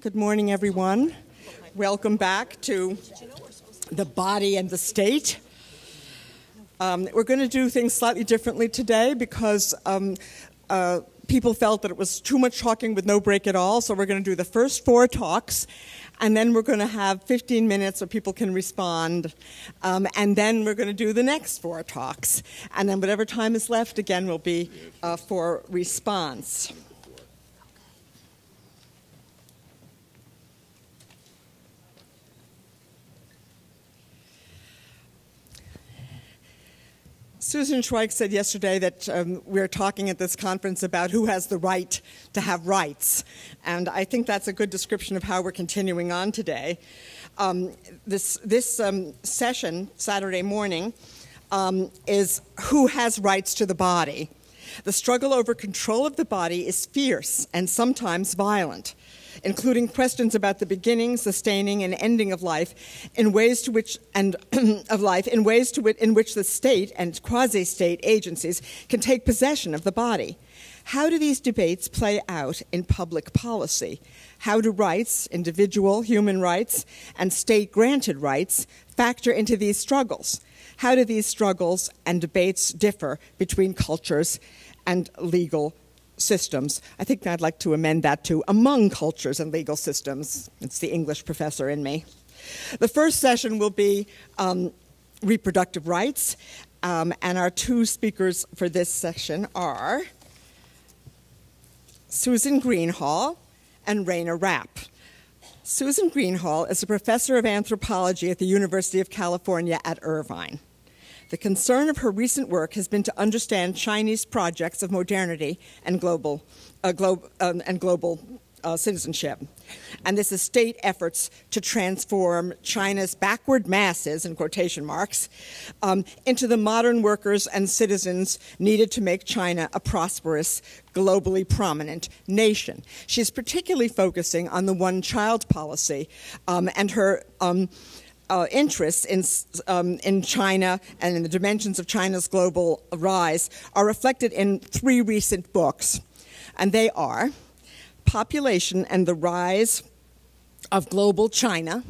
Good morning, everyone. Welcome back to the body and the state. We're going to do things slightly differently today because people felt that it was too much talking with no break at all, so we're going to do the first 4 talks, and then we're going to have 15 minutes so people can respond, and then we're going to do the next 4 talks, and then whatever time is left, again, will be for response. Susan Schweik said yesterday that we're talking at this conference about who has the right to have rights. And I think that's a good description of how we're continuing on today. This session, Saturday morning, is who has rights to the body. The struggle over control of the body is fierce and sometimes violent, including questions about the beginning, sustaining, and ending of life, in ways to which in which the state and quasi-state agencies can take possession of the body. How do these debates play out in public policy? How do rights, individual human rights, and state-granted rights factor into these struggles? How do these struggles and debates differ between cultures and legal systems? I think I'd like to amend that to among cultures and legal systems. It's the English professor in me. The first session will be reproductive rights, and our 2 speakers for this session are Susan Greenhalgh and Rayna Rapp. Susan Greenhalgh is a professor of anthropology at the University of California at Irvine. The concern of her recent work has been to understand Chinese projects of modernity and global citizenship. And this is state efforts to transform China's backward masses, in quotation marks, into the modern workers and citizens needed to make China a prosperous, globally prominent nation. She's particularly focusing on the one-child policy, and her interests in China and in the dimensions of China's global rise are reflected in 3 recent books, and they are Population and the Rise of Global China,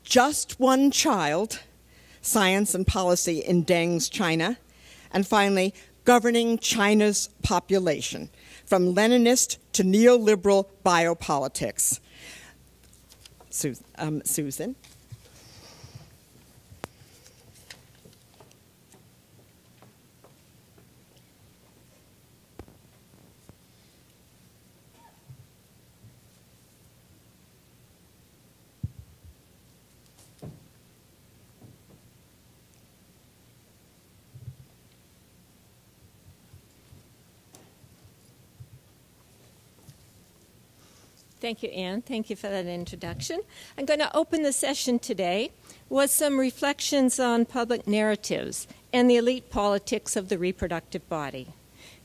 Just One Child, Science and Policy in Deng's China, and finally, Governing China's Population, From Leninist to Neoliberal Biopolitics. Susan. Thank you, Anne. Thank you for that introduction. I'm going to open the session today with some reflections on public narratives and the elite politics of the reproductive body.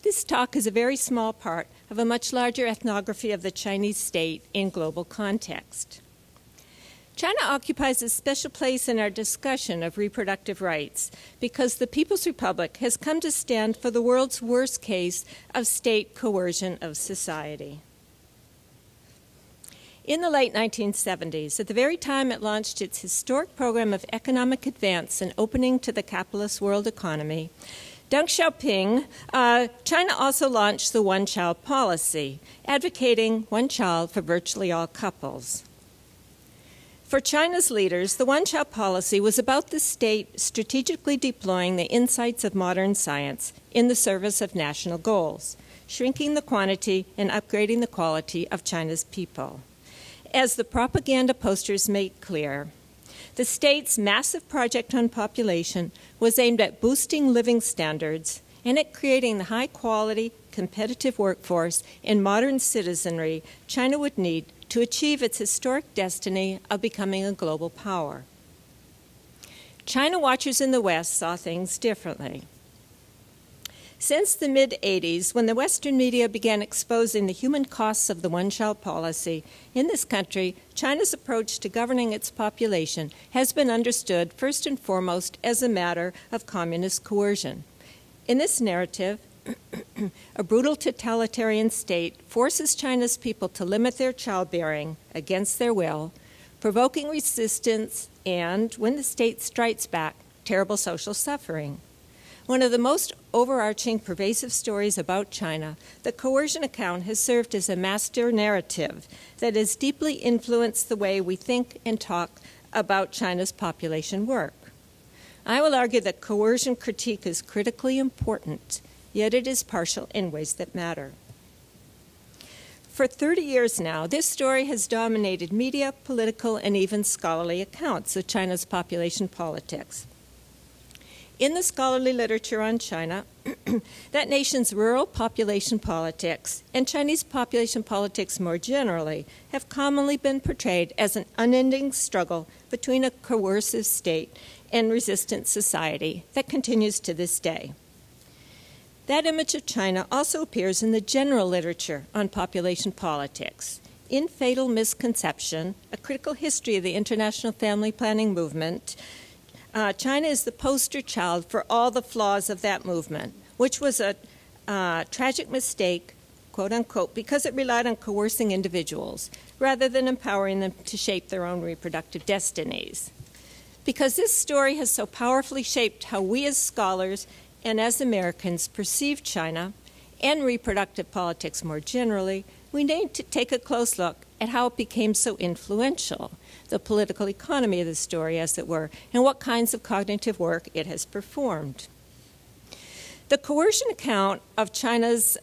This talk is a very small part of a much larger ethnography of the Chinese state in global context. China occupies a special place in our discussion of reproductive rights because the People's Republic has come to stand for the world's worst case of state coercion of society. In the late 1970s, at the very time it launched its historic program of economic advance and opening to the capitalist world economy, Deng Xiaoping, China also launched the one-child policy, advocating one child for virtually all couples. For China's leaders, the one-child policy was about the state strategically deploying the insights of modern science in the service of national goals, shrinking the quantity and upgrading the quality of China's people. As the propaganda posters make clear, the state's massive project on population was aimed at boosting living standards and at creating the high-quality, competitive workforce and modern citizenry China would need to achieve its historic destiny of becoming a global power. China watchers in the West saw things differently. Since the mid-'80s, when the Western media began exposing the human costs of the one-child policy, in this country, China's approach to governing its population has been understood first and foremost as a matter of communist coercion. In this narrative, A brutal totalitarian state forces China's people to limit their childbearing against their will, provoking resistance and, when the state strikes back, terrible social suffering. One of the most overarching, pervasive stories about China, the coercion account has served as a master narrative that has deeply influenced the way we think and talk about China's population work. I will argue that coercion critique is critically important, yet it is partial in ways that matter. For 30 years now, this story has dominated media, political, and even scholarly accounts of China's population politics. In the scholarly literature on China, that nation's rural population politics and Chinese population politics more generally have commonly been portrayed as an unending struggle between a coercive state and resistant society that continues to this day. That image of China also appears in the general literature on population politics. In Fatal Misconception, A Critical History of the International Family Planning Movement, China is the poster child for all the flaws of that movement, which was a tragic mistake, quote unquote, because it relied on coercing individuals rather than empowering them to shape their own reproductive destinies. Because this story has so powerfully shaped how we as scholars and as Americans perceive China and reproductive politics more generally, we need to take a close look at how it became so influential, the political economy of the story, as it were, and what kinds of cognitive work it has performed. The coercion account of China's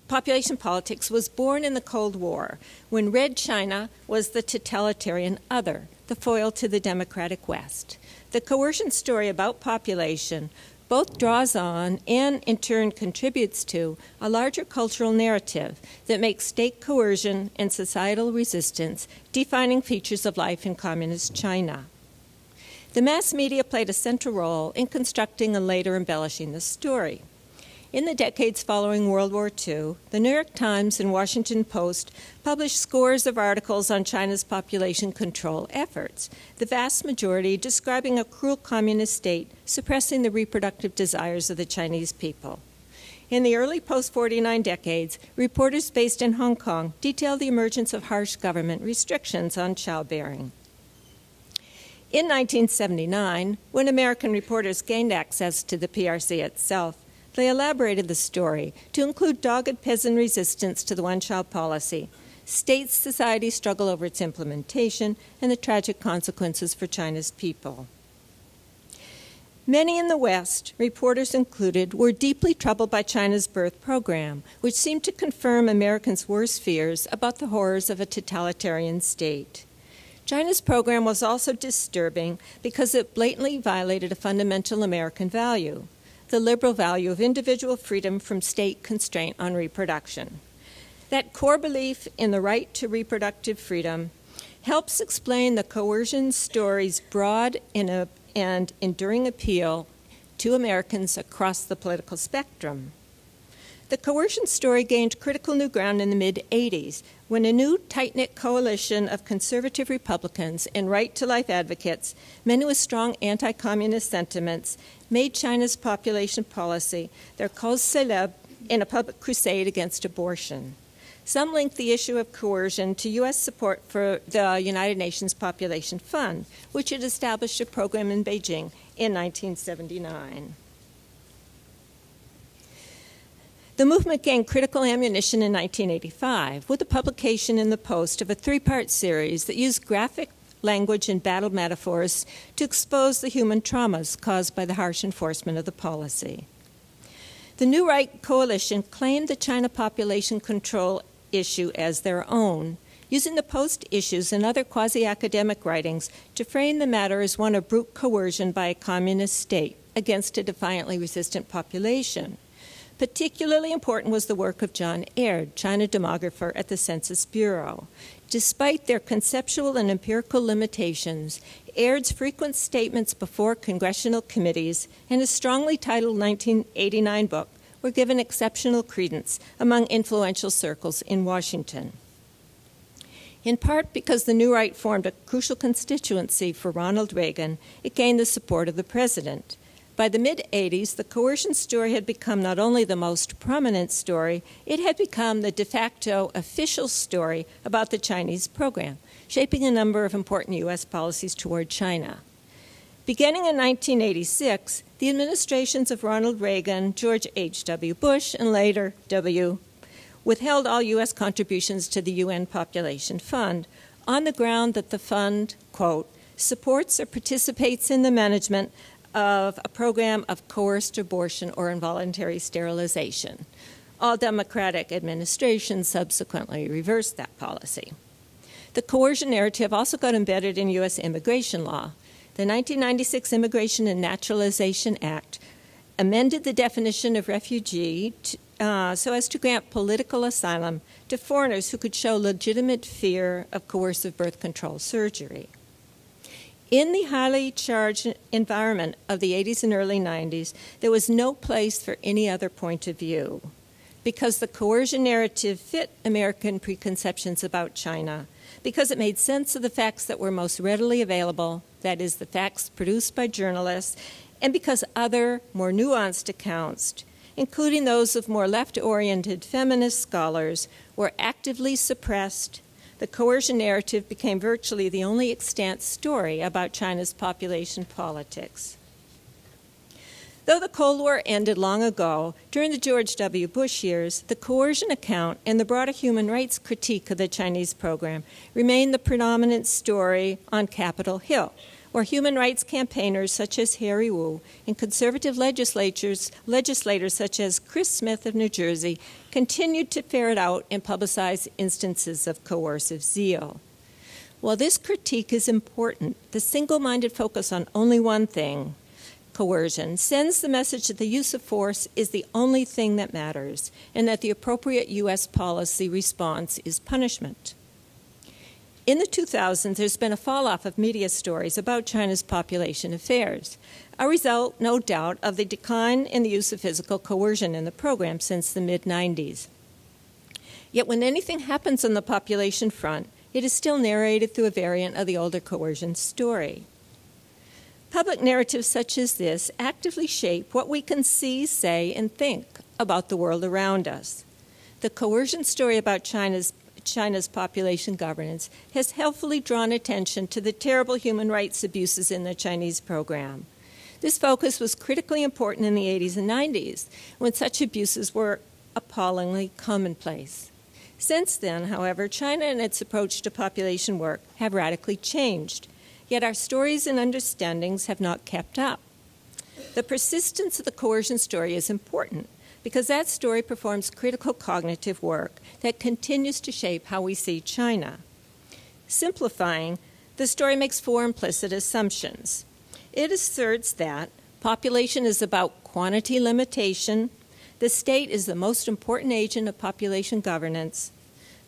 population politics was born in the Cold War, when Red China was the totalitarian other, the foil to the democratic West. The coercion story about population both draws on and in turn contributes to a larger cultural narrative that makes state coercion and societal resistance defining features of life in communist China. The mass media played a central role in constructing and later embellishing the story. In the decades following World War II, the New York Times and Washington Post published scores of articles on China's population control efforts, the vast majority describing a cruel communist state suppressing the reproductive desires of the Chinese people. In the early post-49 decades, reporters based in Hong Kong detailed the emergence of harsh government restrictions on childbearing. In 1979, when American reporters gained access to the PRC itself, they elaborated the story to include dogged peasant resistance to the one-child policy, state-society struggle over its implementation, and the tragic consequences for China's people. Many in the West, reporters included, were deeply troubled by China's birth program, which seemed to confirm Americans' worst fears about the horrors of a totalitarian state. China's program was also disturbing because it blatantly violated a fundamental American value, the liberal value of individual freedom from state constraint on reproduction. That core belief in the right to reproductive freedom helps explain the coercion story's broad and enduring appeal to Americans across the political spectrum. The coercion story gained critical new ground in the mid-'80s when a new tight-knit coalition of conservative Republicans and right-to-life advocates, many with strong anti-communist sentiments, made China's population policy their cause célèbre in a public crusade against abortion. Some link the issue of coercion to U.S. support for the United Nations Population Fund, which had established a program in Beijing in 1979. The movement gained critical ammunition in 1985 with the publication in the Post of a three-part series that used graphic language and battle metaphors to expose the human traumas caused by the harsh enforcement of the policy. The New Right coalition claimed the China population control issue as their own, using the Post issues and other quasi-academic writings to frame the matter as one of brute coercion by a communist state against a defiantly resistant population. Particularly important was the work of John Aird, China demographer at the Census Bureau. Despite their conceptual and empirical limitations, Aird's frequent statements before congressional committees and his strongly titled 1989 book were given exceptional credence among influential circles in Washington. In part because the New Right formed a crucial constituency for Ronald Reagan, it gained the support of the president. By the mid-'80s, the coercion story had become not only the most prominent story, it had become the de facto official story about the Chinese program, shaping a number of important U.S. policies toward China. Beginning in 1986, the administrations of Ronald Reagan, George H.W. Bush, and later W. withheld all U.S. contributions to the UN Population Fund on the ground that the fund, quote, supports or participates in the management of a program of coerced abortion or involuntary sterilization. All Democratic administrations subsequently reversed that policy. The coercion narrative also got embedded in U.S. immigration law. The 1996 Immigration and Naturalization Act amended the definition of refugee so as to grant political asylum to foreigners who could show legitimate fear of coercive birth control surgery. In the highly charged environment of the 80s and early 90s, there was no place for any other point of view. Because the coercion narrative fit American preconceptions about China, because it made sense of the facts that were most readily available, that is, the facts produced by journalists, and because other, more nuanced accounts, including those of more left-oriented feminist scholars, were actively suppressed, the coercion narrative became virtually the only extant story about China's population politics. Though the Cold War ended long ago, during the George W. Bush years, the coercion account and the broader human rights critique of the Chinese program remained the predominant story on Capitol Hill, where human rights campaigners such as Harry Wu and conservative legislators such as Chris Smith of New Jersey continued to ferret out and publicize instances of coercive zeal. While this critique is important, the single-minded focus on only one thing, coercion, sends the message that the use of force is the only thing that matters and that the appropriate U.S. policy response is punishment. In the 2000s, there's been a fall-off of media stories about China's population affairs, a result, no doubt, of the decline in the use of physical coercion in the program since the mid-90s. Yet when anything happens on the population front, it is still narrated through a variant of the older coercion story. Public narratives such as this actively shape what we can see, say, and think about the world around us. The coercion story about China's population governance has helpfully drawn attention to the terrible human rights abuses in the Chinese program. This focus was critically important in the 80s and 90s, when such abuses were appallingly commonplace. Since then, however, China and its approach to population work have radically changed, yet our stories and understandings have not kept up. The persistence of the coercion story is important, because that story performs critical cognitive work that continues to shape how we see China. Simplifying, the story makes four implicit assumptions. It asserts that population is about quantity limitation, the state is the most important agent of population governance,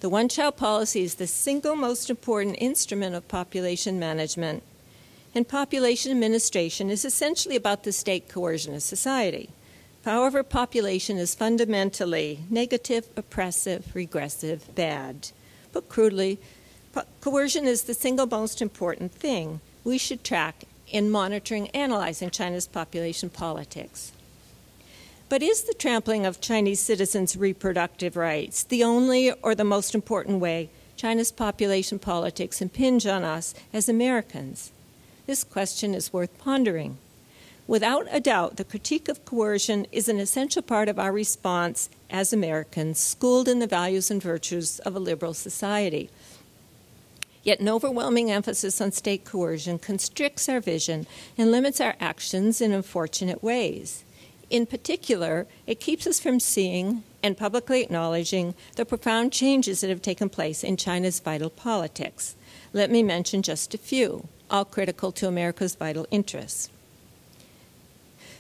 the one-child policy is the single most important instrument of population management, and population administration is essentially about the state coercion of society. However, population is fundamentally negative, oppressive, regressive, bad. Put crudely, coercion is the single most important thing we should track in monitoring, analyzing China's population politics. But is the trampling of Chinese citizens' reproductive rights the only or the most important way China's population politics impinge on us as Americans? This question is worth pondering. Without a doubt, the critique of coercion is an essential part of our response as Americans, schooled in the values and virtues of a liberal society. Yet an overwhelming emphasis on state coercion constricts our vision and limits our actions in unfortunate ways. In particular, it keeps us from seeing and publicly acknowledging the profound changes that have taken place in China's vital politics. Let me mention just a few, all critical to America's vital interests.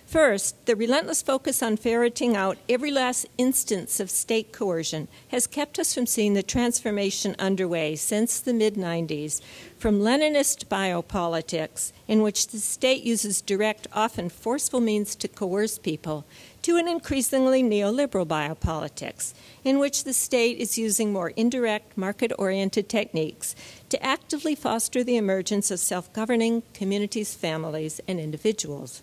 First, the relentless focus on ferreting out every last instance of state coercion has kept us from seeing the transformation underway since the mid-90s from Leninist biopolitics, in which the state uses direct, often forceful means to coerce people, to an increasingly neoliberal biopolitics, in which the state is using more indirect, market-oriented techniques to actively foster the emergence of self-governing communities, families, and individuals.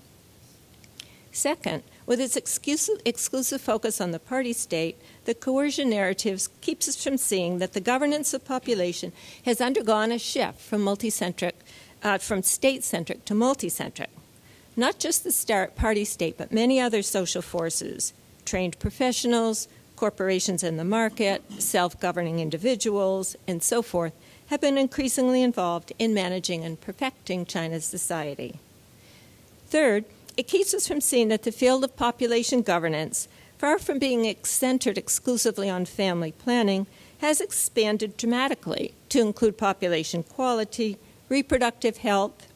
Second, with its exclusive focus on the party state, the coercion narratives keeps us from seeing that the governance of population has undergone a shift from state-centric to multi-centric. Not just the party state, but many other social forces, trained professionals, corporations in the market, self-governing individuals, and so forth, have been increasingly involved in managing and perfecting China's society. Third, it keeps us from seeing that the field of population governance, far from being centered exclusively on family planning, has expanded dramatically to include population quality, reproductive health,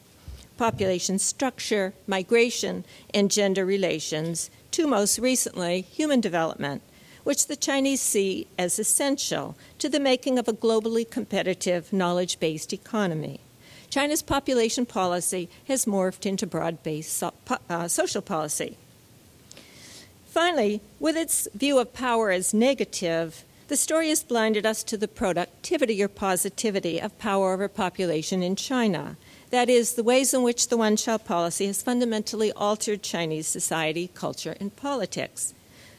population structure, migration, and gender relations, to most recently human development, which the Chinese see as essential to the making of a globally competitive, knowledge-based economy. China's population policy has morphed into broad-based social policy. Finally, with its view of power as negative, the story has blinded us to the productivity or positivity of power over population in China. That is, the ways in which the one-child policy has fundamentally altered Chinese society, culture, and politics.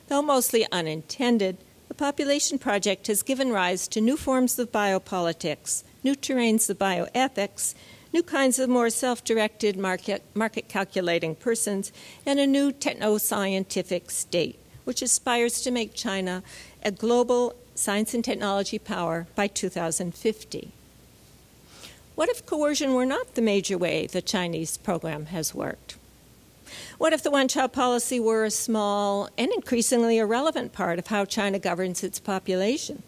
Though mostly unintended, the population project has given rise to new forms of biopolitics, new terrains of bioethics, new kinds of more self-directed market-calculating persons, and a new techno-scientific state, which aspires to make China a global science and technology power by 2050. What if coercion were not the major way the Chinese program has worked? What if the one-child policy were a small and increasingly irrelevant part of how China governs its population?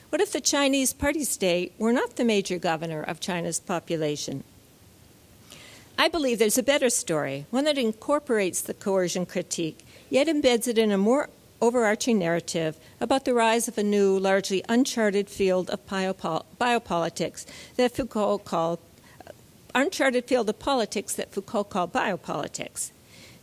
What if the Chinese party state were not the major governor of China's population? I believe there's a better story, one that incorporates the coercion critique, yet embeds it in a more overarching narrative about the rise of a new, largely uncharted field of biopolitics that Foucault called biopolitics.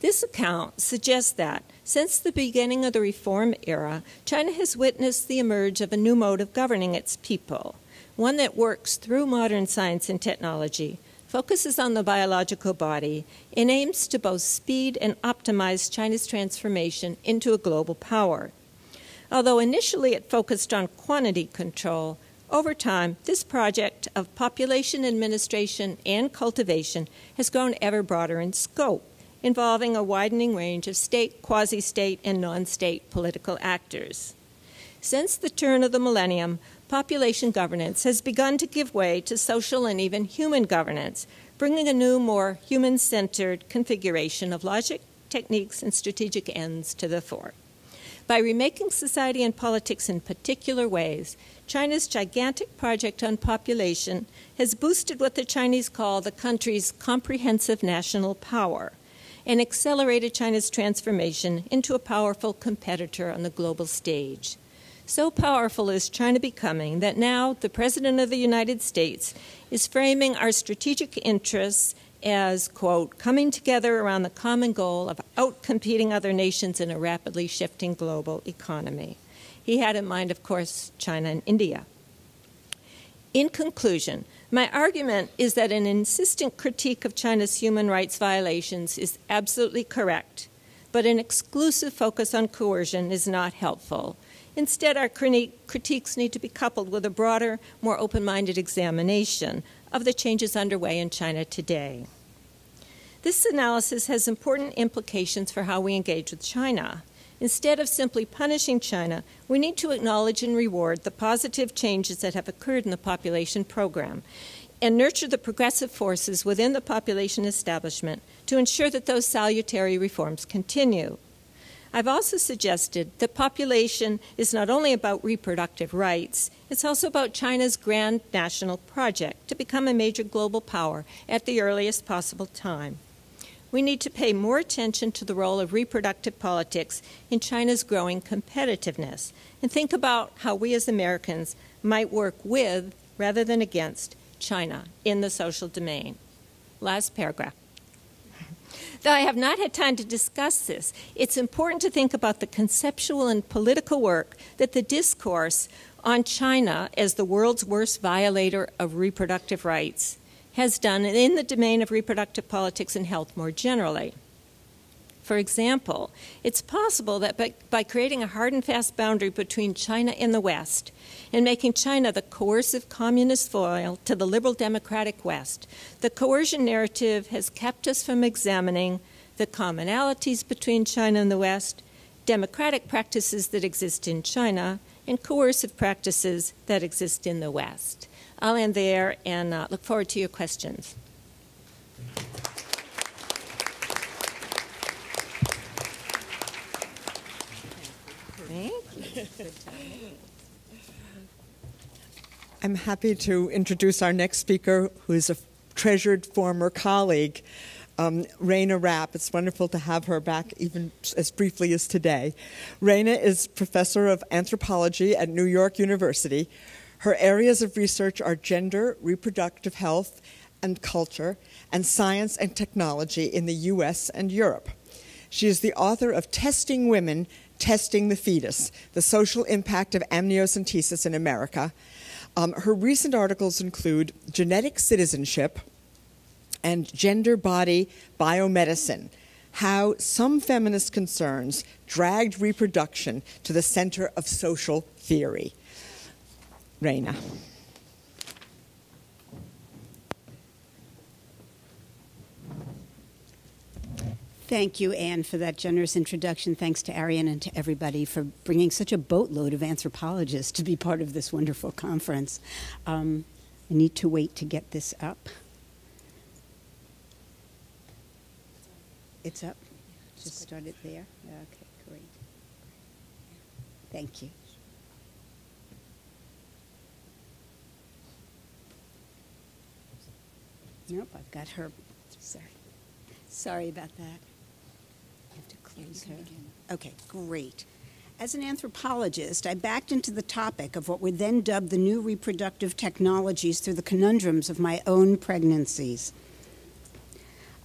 This account suggests that, since the beginning of the reform era, China has witnessed the emerge of a new mode of governing its people, one that works through modern science and technology, focuses on the biological body, and aims to both speed and optimize China's transformation into a global power. Although initially it focused on quantity control, over time, this project of population administration and cultivation has grown ever broader in scope, involving a widening range of state, quasi-state, and non-state political actors. Since the turn of the millennium, population governance has begun to give way to social and even human governance, bringing a new, more human-centered configuration of logic, techniques, and strategic ends to the fore. By remaking society and politics in particular ways, China's gigantic project on population has boosted what the Chinese call the country's comprehensive national power, and accelerated China's transformation into a powerful competitor on the global stage. So powerful is China becoming that now the President of the United States is framing our strategic interests as, quote, coming together around the common goal of outcompeting other nations in a rapidly shifting global economy. He had in mind, of course, China and India. In conclusion, my argument is that an insistent critique of China's human rights violations is absolutely correct, but an exclusive focus on coercion is not helpful. Instead, our critiques need to be coupled with a broader, more open-minded examination of the changes underway in China today. This analysis has important implications for how we engage with China. Instead of simply punishing China, we need to acknowledge and reward the positive changes that have occurred in the population program and nurture the progressive forces within the population establishment to ensure that those salutary reforms continue. I've also suggested that population is not only about reproductive rights, it's also about China's grand national project to become a major global power at the earliest possible time. We need to pay more attention to the role of reproductive politics in China's growing competitiveness and think about how we as Americans might work with, rather than against, China in the social domain. Last paragraph. Though I have not had time to discuss this, it's important to think about the conceptual and political work that the discourse on China as the world's worst violator of reproductive rights has done in the domain of reproductive politics and health more generally. For example, it's possible that by creating a hard and fast boundary between China and the West and making China the coercive communist foil to the liberal democratic West, the coercion narrative has kept us from examining the commonalities between China and the West, democratic practices that exist in China, and coercive practices that exist in the West. I'll end there and look forward to your questions. I'm happy to introduce our next speaker, who is a treasured former colleague, Rayna Rapp. It's wonderful to have her back even as briefly as today. Rayna is professor of anthropology at New York University. Her areas of research are gender, reproductive health and culture, and science and technology in the U.S. and Europe. She is the author of Testing Women, Testing the Fetus, The Social Impact of Amniocentesis in America. Her recent articles include Genetic Citizenship and Gender Body Biomedicine, How Some Feminist Concerns Dragged Reproduction to the Center of Social Theory. Rayna. Thank you, Anne, for that generous introduction. Thanks to Arian and to everybody for bringing such a boatload of anthropologists to be part of this wonderful conference. I need to wait to get this up. It's up? Just start it there? Okay, great. Thank you. Nope, I've got her. Sorry about that. I have to close her. Okay, great. As an anthropologist, I backed into the topic of what were then dubbed the new reproductive technologies through the conundrums of my own pregnancies.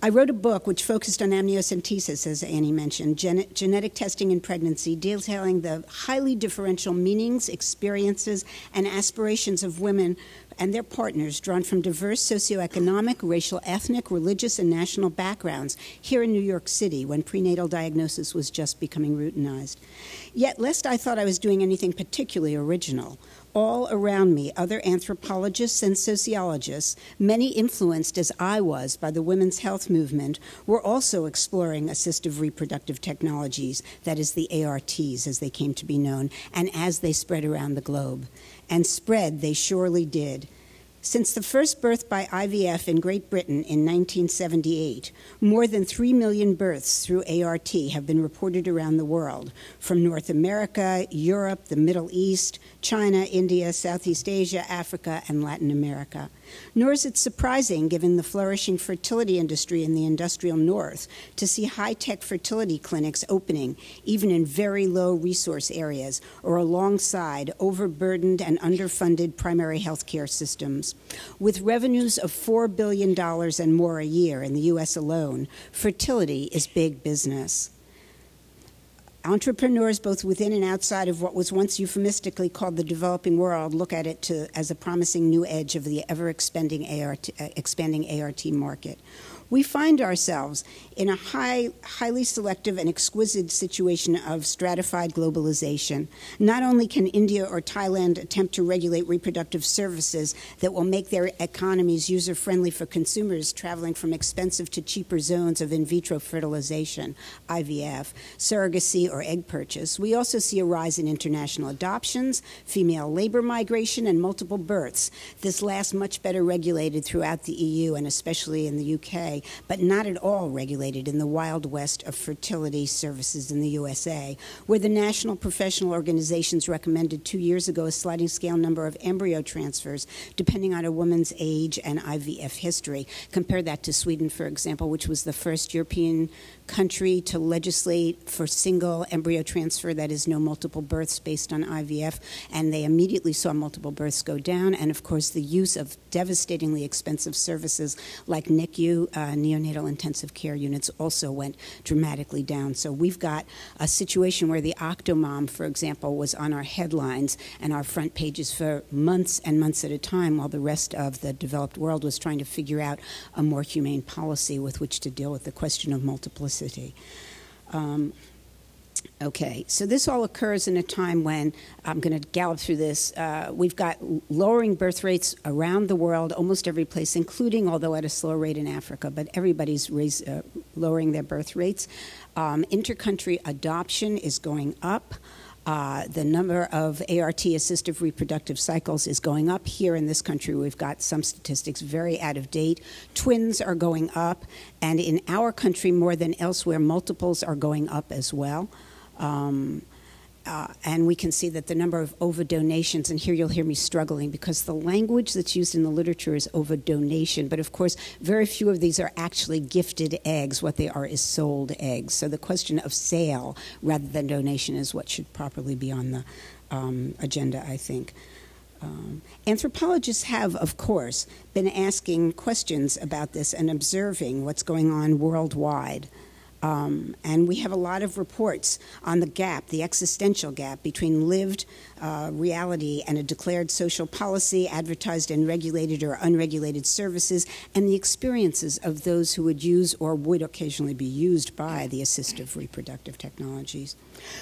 I wrote a book which focused on amniocentesis, as Annie mentioned, genetic testing in pregnancy, detailing the highly differential meanings, experiences, and aspirations of women and their partners drawn from diverse socioeconomic, racial, ethnic, religious, and national backgrounds here in New York City when prenatal diagnosis was just becoming routinized. Yet, lest I thought I was doing anything particularly original, all around me, other anthropologists and sociologists, many influenced as I was by the women's health movement, were also exploring assistive reproductive technologies, that is the ARTs as they came to be known, and as they spread around the globe. And spread they surely did. Since the first birth by IVF in Great Britain in 1978, more than 3 million births through ART have been reported around the world, from North America, Europe, the Middle East, China, India, Southeast Asia, Africa, and Latin America. Nor is it surprising, given the flourishing fertility industry in the industrial North, to see high-tech fertility clinics opening, even in very low resource areas, or alongside overburdened and underfunded primary health care systems. With revenues of $4 billion and more a year in the U.S. alone, fertility is big business. Entrepreneurs, both within and outside of what was once euphemistically called the developing world, look at it as a promising new edge of the ever-expanding ART market. We find ourselves in a highly selective and exquisite situation of stratified globalization. Not only can India or Thailand attempt to regulate reproductive services that will make their economies user-friendly for consumers traveling from expensive to cheaper zones of in vitro fertilization, IVF, surrogacy, or egg purchase, we also see a rise in international adoptions, female labor migration, and multiple births. This last much better regulated throughout the EU and especially in the UK, but not at all regulated in the Wild West of fertility services in the USA, where the national professional organizations recommended 2 years ago a sliding scale number of embryo transfers depending on a woman's age and IVF history. Compare that to Sweden, for example, which was the first European country to legislate for single embryo transfer, that is, no multiple births based on IVF, and they immediately saw multiple births go down, and of course the use of devastatingly expensive services like NICU, neonatal intensive care units, also went dramatically down. So we've got a situation where the Octomom, for example, was on our headlines and our front pages for months and months at a time, while the rest of the developed world was trying to figure out a more humane policy with which to deal with the question of multiplicity. Okay, so this all occurs in a time when, I'm going to gallop through this, we've got lowering birth rates around the world, almost every place, including, although at a slower rate in Africa, but everybody's lowering their birth rates. Inter-country adoption is going up. The number of ART, assistive reproductive cycles, is going up. Here in this country, we've got some statistics very out of date. Twins are going up, and in our country, more than elsewhere, multiples are going up as well. And we can see that the number of ovodonations, and here you'll hear me struggling because the language that's used in the literature is ovodonation, but of course very few of these are actually gifted eggs. What they are is sold eggs. So the question of sale rather than donation is what should properly be on the agenda, I think. Anthropologists have, of course, been asking questions about this and observing what's going on worldwide. And we have a lot of reports on the gap, the existential gap between lived reality and a declared social policy, advertised and regulated or unregulated services, and the experiences of those who would use or would occasionally be used by the assistive reproductive technologies.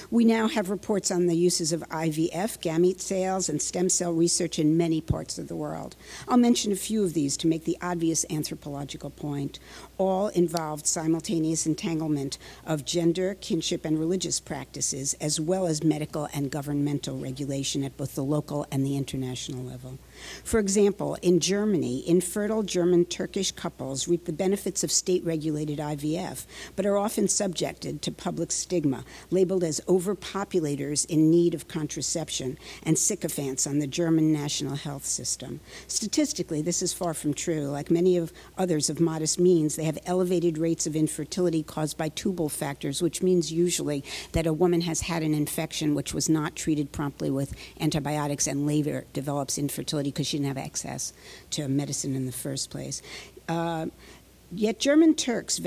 We now have reports on the uses of IVF, gamete sales, and stem cell research in many parts of the world. I'll mention a few of these to make the obvious anthropological point. All involved simultaneous entanglement of gender, kinship, and religious practices, as well as medical and governmental regulation at both the local and the international level. For example, in Germany, infertile German-Turkish couples reap the benefits of state-regulated IVF, but are often subjected to public stigma, labeled as overpopulators in need of contraception and sycophants on the German national health system. Statistically, this is far from true. Like many of others of modest means, they have elevated rates of infertility caused by tubal factors, which means usually that a woman has had an infection which was not treated promptly with antibiotics and later develops infertility because she didn't have access to medicine in the first place. Yet German Turks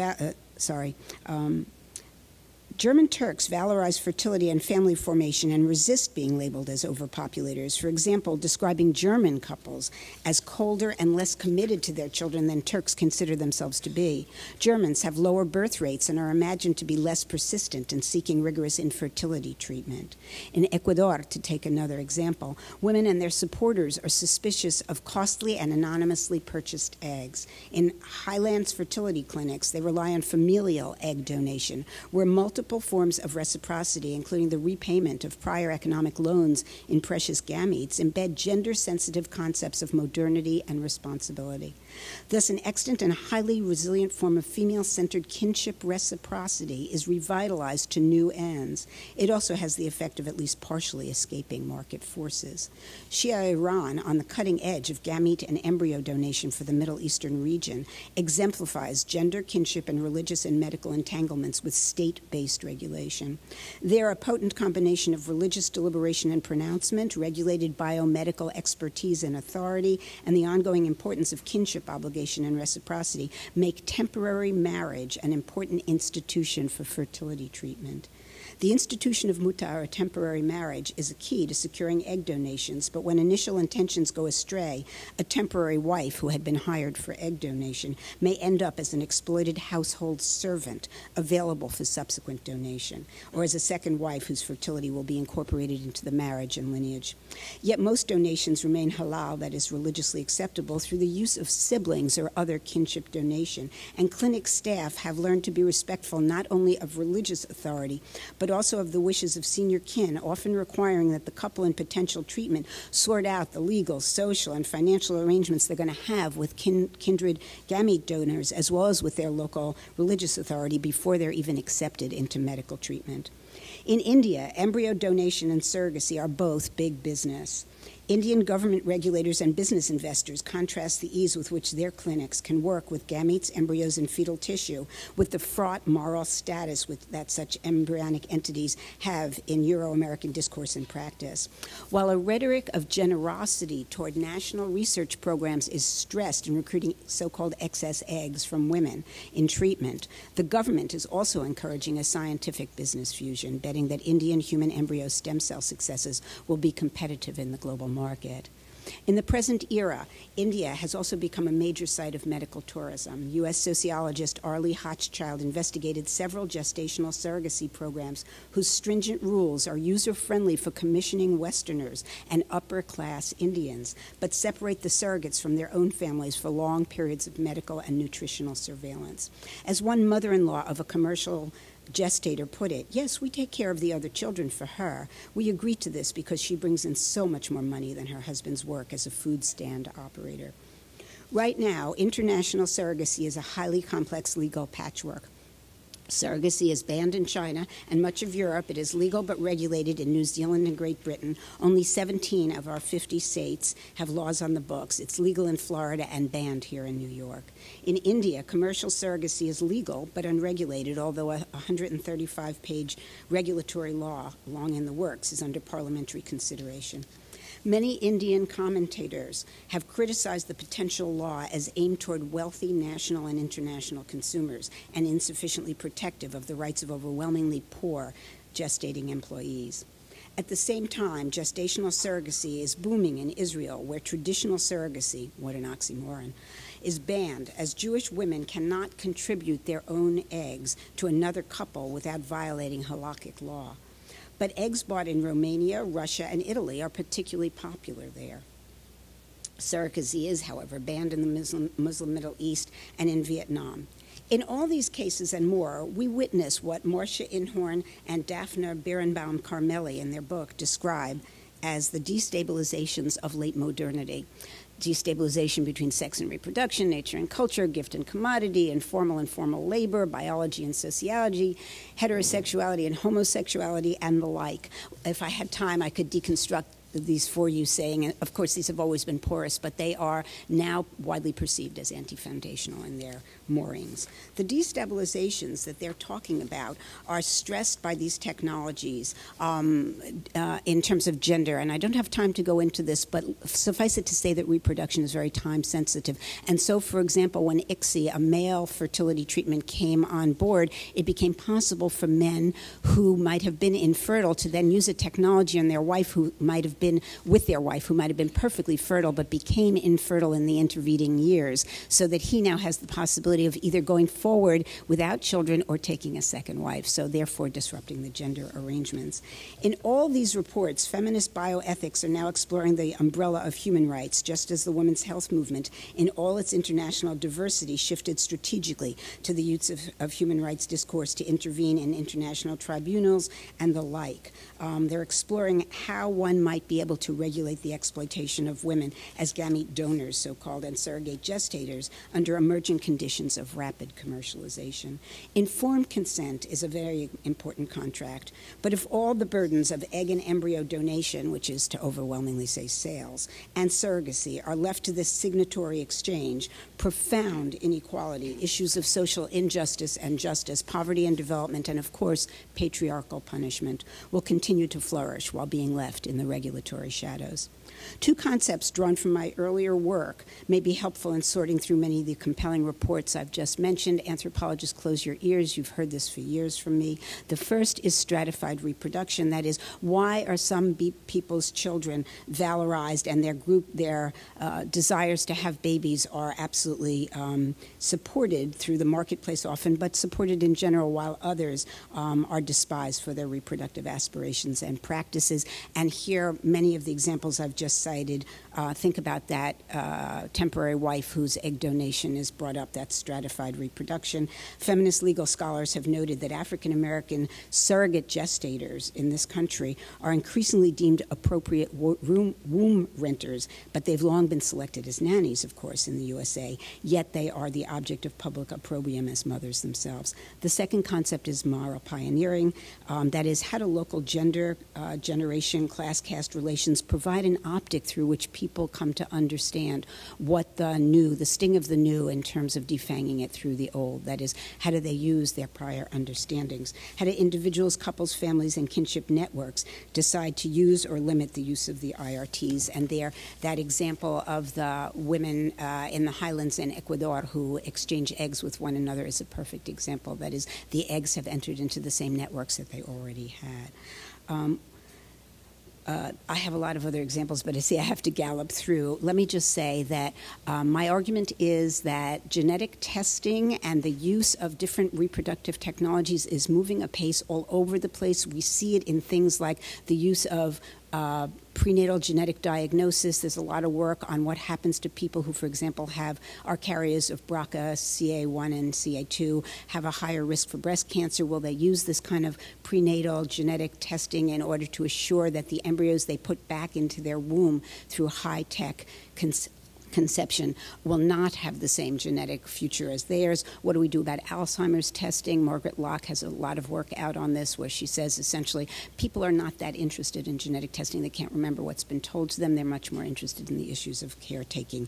valorize fertility and family formation and resist being labeled as overpopulators. For example, describing German couples as colder and less committed to their children than Turks consider themselves to be. Germans have lower birth rates and are imagined to be less persistent in seeking rigorous infertility treatment. In Ecuador, to take another example, women and their supporters are suspicious of costly and anonymously purchased eggs. In Highlands fertility clinics, they rely on familial egg donation, where multiple forms of reciprocity, including the repayment of prior economic loans in precious gametes, embed gender-sensitive concepts of modernity and responsibility. Thus, an extant and highly resilient form of female-centered kinship reciprocity is revitalized to new ends. It also has the effect of at least partially escaping market forces. Shia Iran, on the cutting edge of gamete and embryo donation for the Middle Eastern region, exemplifies gender, kinship, and religious and medical entanglements with state-based regulation. They are a potent combination of religious deliberation and pronouncement, regulated biomedical expertise and authority, and the ongoing importance of kinship obligation and reciprocity, make temporary marriage an important institution for fertility treatment. The institution of muta, or temporary marriage, is a key to securing egg donations, but when initial intentions go astray, a temporary wife who had been hired for egg donation may end up as an exploited household servant available for subsequent donation, or as a second wife whose fertility will be incorporated into the marriage and lineage. Yet most donations remain halal, that is, religiously acceptable, through the use of siblings or other kinship donation, and clinic staff have learned to be respectful not only of religious authority, but also of the wishes of senior kin, often requiring that the couple in potential treatment sort out the legal, social, and financial arrangements they're going to have with kindred gamete donors, as well as with their local religious authority, before they're even accepted into medical treatment. In India, embryo donation and surrogacy are both big business. Indian government regulators and business investors contrast the ease with which their clinics can work with gametes, embryos, and fetal tissue with the fraught moral status that such embryonic entities have in Euro-American discourse and practice. While a rhetoric of generosity toward national research programs is stressed in recruiting so-called excess eggs from women in treatment, the government is also encouraging a scientific business fusion, betting that Indian human embryo stem cell successes will be competitive in the global market. In the present era, India has also become a major site of medical tourism. U.S. sociologist Arlie Hochschild investigated several gestational surrogacy programs whose stringent rules are user-friendly for commissioning Westerners and upper-class Indians, but separate the surrogates from their own families for long periods of medical and nutritional surveillance. As one mother-in-law of a commercial gestator put it, yes, we take care of the other children for her. We agree to this because she brings in so much more money than her husband's work as a food stand operator. Right now, international surrogacy is a highly complex legal patchwork. Surrogacy is banned in China and much of Europe. It is legal but regulated in New Zealand and Great Britain. Only 17 of our 50 states have laws on the books. It's legal in Florida and banned here in New York. In India, commercial surrogacy is legal but unregulated, although a 135-page regulatory law, long in the works, is under parliamentary consideration. Many Indian commentators have criticized the potential law as aimed toward wealthy national and international consumers and insufficiently protective of the rights of overwhelmingly poor gestating employees. At the same time, gestational surrogacy is booming in Israel, where traditional surrogacy, what an oxymoron, is banned, as Jewish women cannot contribute their own eggs to another couple without violating halakhic law. But eggs bought in Romania, Russia, and Italy are particularly popular there. Surrogacy is, however, banned in the Muslim Middle East and in Vietnam. In all these cases and more, we witness what Marcia Inhorn and Daphne Birnbaum-Carmelli in their book describe as the destabilizations of late modernity. Destabilization between sex and reproduction, nature and culture, gift and commodity, informal and formal labor, biology and sociology, heterosexuality and homosexuality, and the like. If I had time, I could deconstruct these for you, saying, and of course these have always been porous, but they are now widely perceived as anti-foundational in their moorings. The destabilizations that they're talking about are stressed by these technologies in terms of gender, and I don't have time to go into this, but suffice it to say that reproduction is very time sensitive. And so, for example, when ICSI, a male fertility treatment, came on board, it became possible for men who might have been infertile to then use a technology on their wife who might have been with their wife, who might have been perfectly fertile but became infertile in the intervening years, so that he now has the possibility of either going forward without children or taking a second wife, so therefore disrupting the gender arrangements. In all these reports, feminist bioethics are now exploring the umbrella of human rights, just as the women's health movement, in all its international diversity, shifted strategically to the use of human rights discourse to intervene in international tribunals and the like. They're exploring how one might be able to regulate the exploitation of women as gamete donors, so-called, and surrogate gestators under emergent conditions of rapid commercialization. Informed consent is a very important contract, but if all the burdens of egg and embryo donation, which is to overwhelmingly say sales, and surrogacy are left to this signatory exchange, profound inequality, issues of social injustice and justice, poverty and development, and of course, patriarchal punishment will continue to flourish while being left in the regulatory shadows. Two concepts drawn from my earlier work may be helpful in sorting through many of the compelling reports I've just mentioned. Anthropologists, close your ears. You've heard this for years from me. The first is stratified reproduction. That is, why are some people's children valorized and their desires to have babies are absolutely supported through the marketplace often, but supported in general, while others are despised for their reproductive aspirations and practices. And here, many of the examples I've just cited, think about that temporary wife whose egg donation is brought up, that's stratified reproduction. Feminist legal scholars have noted that African American surrogate gestators in this country are increasingly deemed appropriate womb renters, but they've long been selected as nannies, of course, in the USA, yet they are the object of public opprobrium as mothers themselves. The second concept is moral pioneering, that is, how do local gender, generation, class, caste relations provide an optic through which people come to understand what the new, the sting of the new in terms of defanging it through the old. That is, how do they use their prior understandings? How do individuals, couples, families, and kinship networks decide to use or limit the use of the IRTs? And there, that example of the women in the highlands in Ecuador who exchange eggs with one another is a perfect example. That is, the eggs have entered into the same networks that they already had. I have a lot of other examples, but I see I have to gallop through. Let me just say that my argument is that genetic testing and the use of different reproductive technologies is moving apace all over the place. We see it in things like the use of prenatal genetic diagnosis. There's a lot of work on what happens to people who, for example, are carriers of BRCA, CA1 and CA2, have a higher risk for breast cancer. Will they use this kind of prenatal genetic testing in order to assure that the embryos they put back into their womb through high-tech conception will not have the same genetic future as theirs? What do we do about Alzheimer's testing? Margaret Locke has a lot of work out on this where she says essentially people are not that interested in genetic testing. They can't remember what's been told to them. They're much more interested in the issues of caretaking,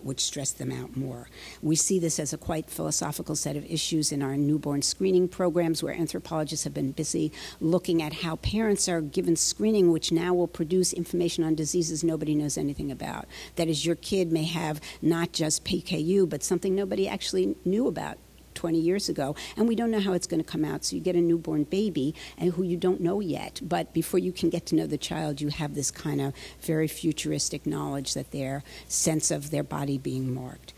which stress them out more. We see this as a quite philosophical set of issues in our newborn screening programs where anthropologists have been busy looking at how parents are given screening which now will produce information on diseases nobody knows anything about. That is, your kid may have not just PKU, but something nobody actually knew about 20 years ago, and we don't know how it's going to come out. So you get a newborn baby and who you don't know yet, but before you can get to know the child, you have this kind of very futuristic knowledge that their sense of their body being marked.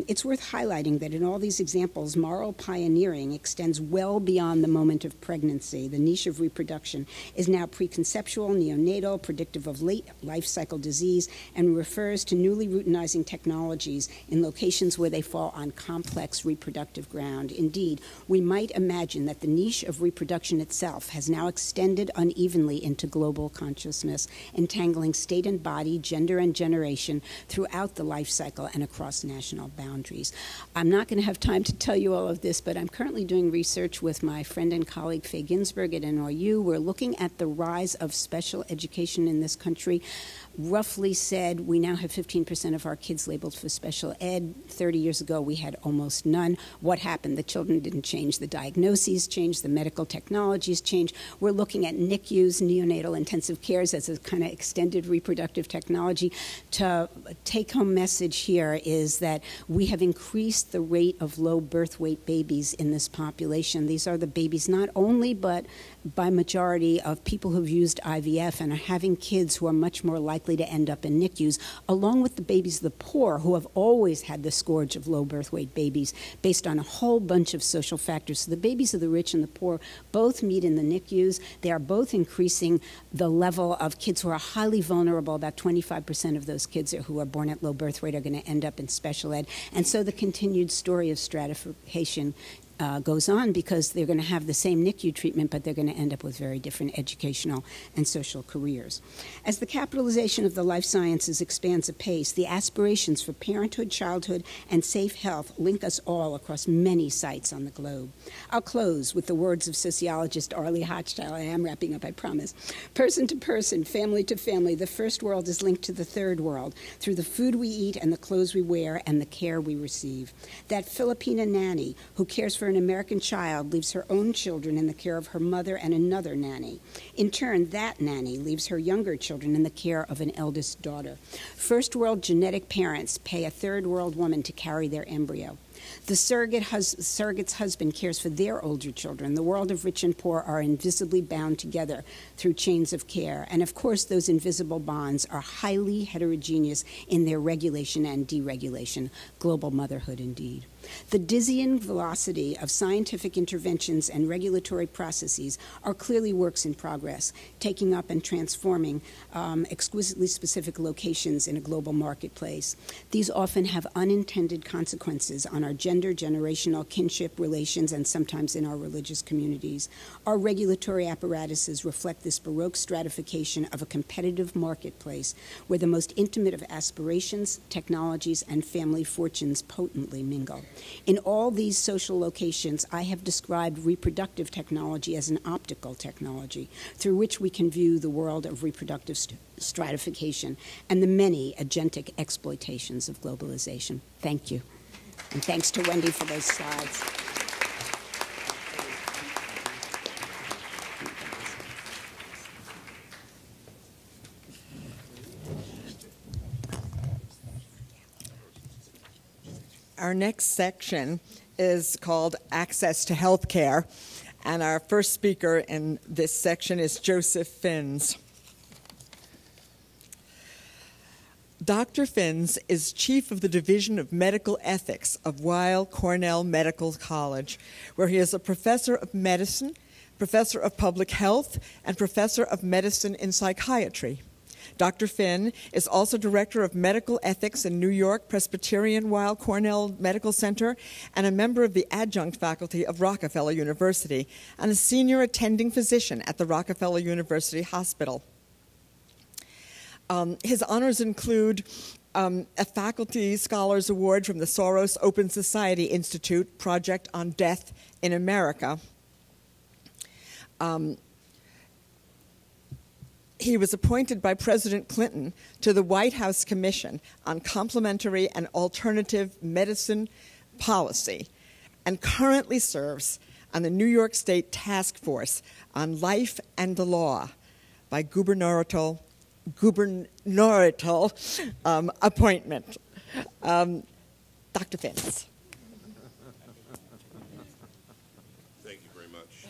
It's worth highlighting that in all these examples, moral pioneering extends well beyond the moment of pregnancy. The niche of reproduction is now preconceptual, neonatal, predictive of late life cycle disease, and refers to newly routinizing technologies in locations where they fall on complex reproductive ground. Indeed, we might imagine that the niche of reproduction itself has now extended unevenly into global consciousness, entangling state and body, gender and generation throughout the life cycle and across national boundaries. I'm not going to have time to tell you all of this, but I'm currently doing research with my friend and colleague Faye Ginsberg at NYU. We're looking at the rise of special education in this country. Roughly said, we now have 15% of our kids labeled for special ed. 30 years ago, we had almost none. What happened? The children didn't change. The diagnoses changed. The medical technologies changed. We're looking at NICUs, neonatal intensive cares, as a kind of extended reproductive technology. To take-home message here is that we have increased the rate of low birth weight babies in this population. These are the babies not only, but by majority of people who've used IVF and are having kids who are much more likely to end up in NICUs, along with the babies of the poor who have always had the scourge of low birth weight babies based on a whole bunch of social factors. So the babies of the rich and the poor both meet in the NICUs. They are both increasing the level of kids who are highly vulnerable. About 25% of those kids who are born at low birth rate are going to end up in special ed. And so the continued story of stratification goes on because they're going to have the same NICU treatment, but they're going to end up with very different educational and social careers. As the capitalization of the life sciences expands apace, the aspirations for parenthood, childhood, and safe health link us all across many sites on the globe. I'll close with the words of sociologist Arlie Hochschild. I am wrapping up, I promise. Person to person, family to family, the first world is linked to the third world through the food we eat and the clothes we wear and the care we receive. That Filipina nanny who cares for an American child leaves her own children in the care of her mother and another nanny. In turn, that nanny leaves her younger children in the care of an eldest daughter. First world genetic parents pay a third world woman to carry their embryo. The surrogate's husband cares for their older children. The world of rich and poor are invisibly bound together through chains of care. And of course, those invisible bonds are highly heterogeneous in their regulation and deregulation. Global motherhood, indeed. The dizzying velocity of scientific interventions and regulatory processes are clearly works in progress, taking up and transforming exquisitely specific locations in a global marketplace. These often have unintended consequences on our gender, generational, kinship relations, and sometimes in our religious communities. Our regulatory apparatuses reflect this Baroque stratification of a competitive marketplace where the most intimate of aspirations, technologies, and family fortunes potently mingle. In all these social locations, I have described reproductive technology as an optical technology through which we can view the world of reproductive stratification and the many agentic exploitations of globalization. Thank you. And thanks to Wendy for those slides. Our next section is called Access to Healthcare, and our first speaker in this section is Joseph Finns. Dr. Finns is chief of the Division of Medical Ethics of Weill Cornell Medical College, where he is a professor of medicine, professor of public health, and professor of medicine in psychiatry. Dr. Finn is also director of medical ethics in New York Presbyterian Weill Cornell Medical Center and a member of the adjunct faculty of Rockefeller University and a senior attending physician at the Rockefeller University Hospital. His honors include a Faculty Scholars Award from the Soros Open Society Institute Project on Death in America. He was appointed by President Clinton to the White House Commission on Complementary and Alternative Medicine Policy and currently serves on the New York State Task Force on Life and the Law by gubernatorial appointment. Dr. Finns. Thank you very much.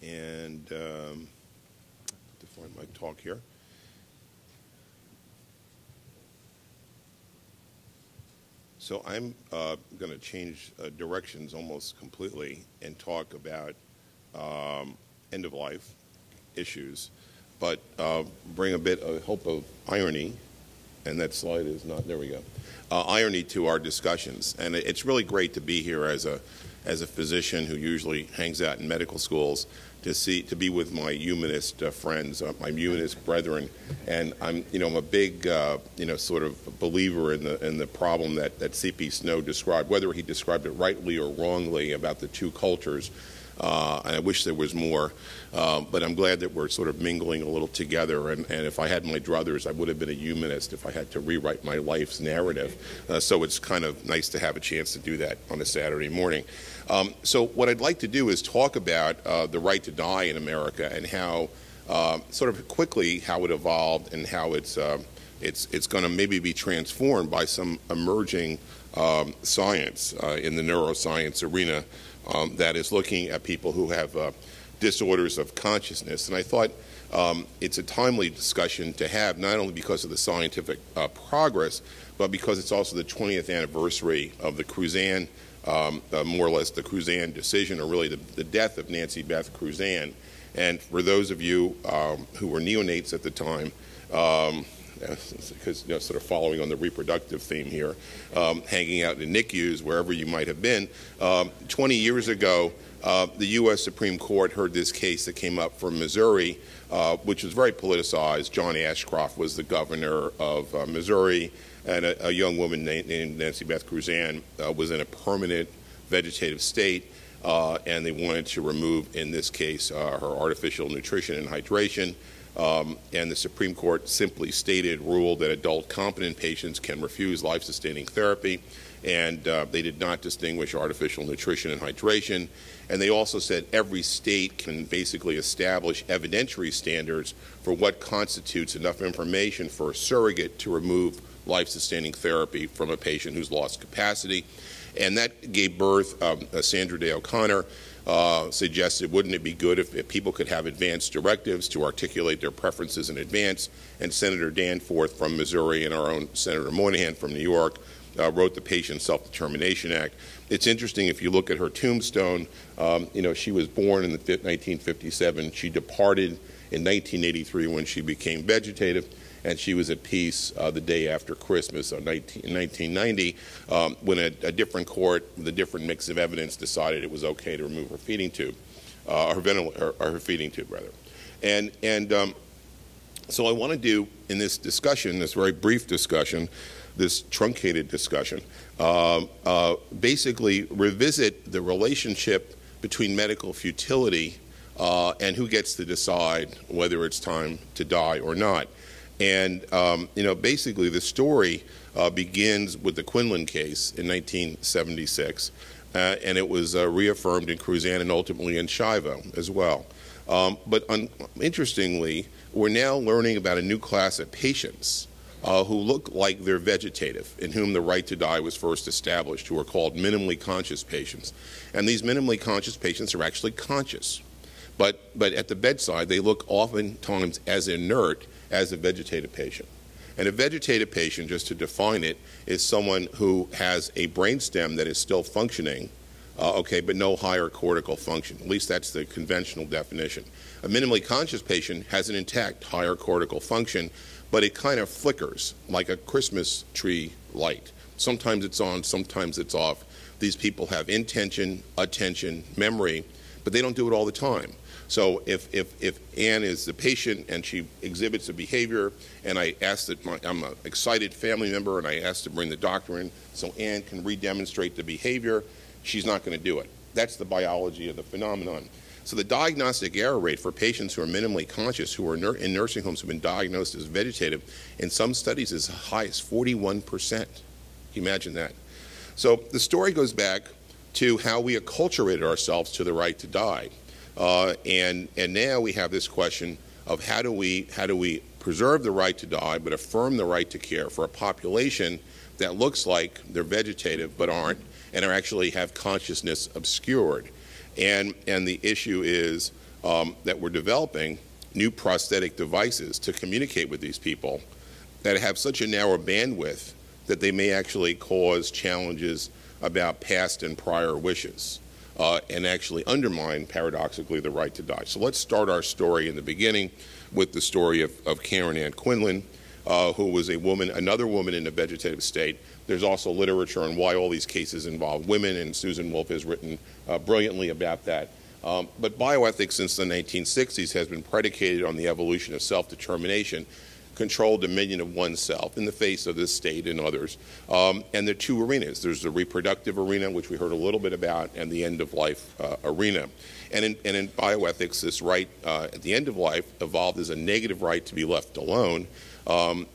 And to find my talk here. So I'm going to change directions almost completely and talk about end-of-life issues, but bring a bit of hope of irony, and that slide is not, there we go, irony to our discussions. And it's really great to be here as a physician who usually hangs out in medical schools to be with my humanist friends, my humanist brethren, and I'm a big sort of believer in the problem that C.P. Snow described, whether he described it rightly or wrongly about the two cultures. And I wish there was more, but I'm glad that we're sort of mingling a little together. And if I had my druthers, I would have been a humanist if I had to rewrite my life's narrative. So it's kind of nice to have a chance to do that on a Saturday morning. So what I'd like to do is talk about the right to die in America and how, sort of quickly, how it evolved and how it's going to maybe be transformed by some emerging science in the neuroscience arena. That is looking at people who have disorders of consciousness. And I thought it's a timely discussion to have, not only because of the scientific progress, but because it's also the 20th anniversary of the Cruzan, more or less the Cruzan decision, or really the death of Nancy Beth Cruzan. And for those of you who were neonates at the time, because sort of following on the reproductive theme here, hanging out in NICUs, wherever you might have been. 20 years ago, the U.S. Supreme Court heard this case that came up from Missouri, which was very politicized. John Ashcroft was the governor of Missouri, and a young woman named Nancy Beth Cruzan was in a permanent vegetative state, and they wanted to remove, in this case, her artificial nutrition and hydration. And the Supreme Court simply ruled that adult competent patients can refuse life-sustaining therapy, and they did not distinguish artificial nutrition and hydration. And they also said every state can basically establish evidentiary standards for what constitutes enough information for a surrogate to remove life-sustaining therapy from a patient who's lost capacity. And that gave birth, Sandra Day O'Connor suggested, wouldn't it be good if people could have advance directives to articulate their preferences in advance? And Senator Danforth from Missouri and our own Senator Moynihan from New York wrote the Patient Self-Determination Act. It's interesting, if you look at her tombstone, she was born in 1957. She departed in 1983 when she became vegetative, and she was at peace the day after Christmas in 1990 when a different court with a different mix of evidence decided it was okay to remove her feeding tube, her feeding tube rather. And so I want to do in this discussion, this very brief discussion, this truncated discussion, basically revisit the relationship between medical futility and who gets to decide whether it's time to die or not. And, basically the story begins with the Quinlan case in 1976, and it was reaffirmed in Cruzan and ultimately in Shivo as well. But interestingly, we're now learning about a new class of patients who look like they're vegetative, in whom the right to die was first established, who are called minimally conscious patients. And these minimally conscious patients are actually conscious. But at the bedside, they look oftentimes as inert as a vegetative patient. And a vegetative patient, just to define it, is someone who has a brainstem that is still functioning, okay, but no higher cortical function. At least that's the conventional definition. A minimally conscious patient has an intact higher cortical function, but it kind of flickers like a Christmas tree light. Sometimes it's on, sometimes it's off. These people have intention, attention, memory, but they don't do it all the time. So if Anne is the patient and she exhibits a behavior, and I ask that I'm an excited family member and I ask to bring the doctor in so Anne can re-demonstrate the behavior, she's not going to do it. That's the biology of the phenomenon. So the diagnostic error rate for patients who are minimally conscious, who are in nursing homes, who have been diagnosed as vegetative, in some studies is as high as 41%. Can you imagine that? So the story goes back to how we acculturated ourselves to the right to die. And now we have this question of how do we preserve the right to die but affirm the right to care for a population that looks like they're vegetative but aren't, and are actually have consciousness obscured. And the issue is that we're developing new prosthetic devices to communicate with these people that have such a narrow bandwidth that they may actually cause challenges about past and prior wishes. And actually undermine, paradoxically, the right to die. So let's start our story in the beginning with the story of Karen Ann Quinlan, who was a woman, another woman in a vegetative state. There's also literature on why all these cases involve women, and Susan Wolf has written brilliantly about that. But bioethics since the 1960s has been predicated on the evolution of self-determination, controlled dominion of oneself in the face of this state and others. And there are two arenas. There's the reproductive arena, which we heard a little bit about, and the end-of-life arena. And in bioethics, this right at the end of life evolved as a negative right to be left alone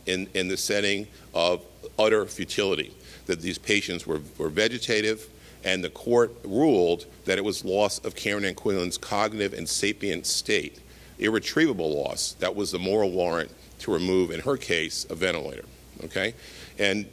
in the setting of utter futility, that these patients were vegetative, and the court ruled that it was loss of Karen Ann Quinlan's cognitive and sapient state, irretrievable loss. That was the moral warrant to remove, in her case, a ventilator, okay? And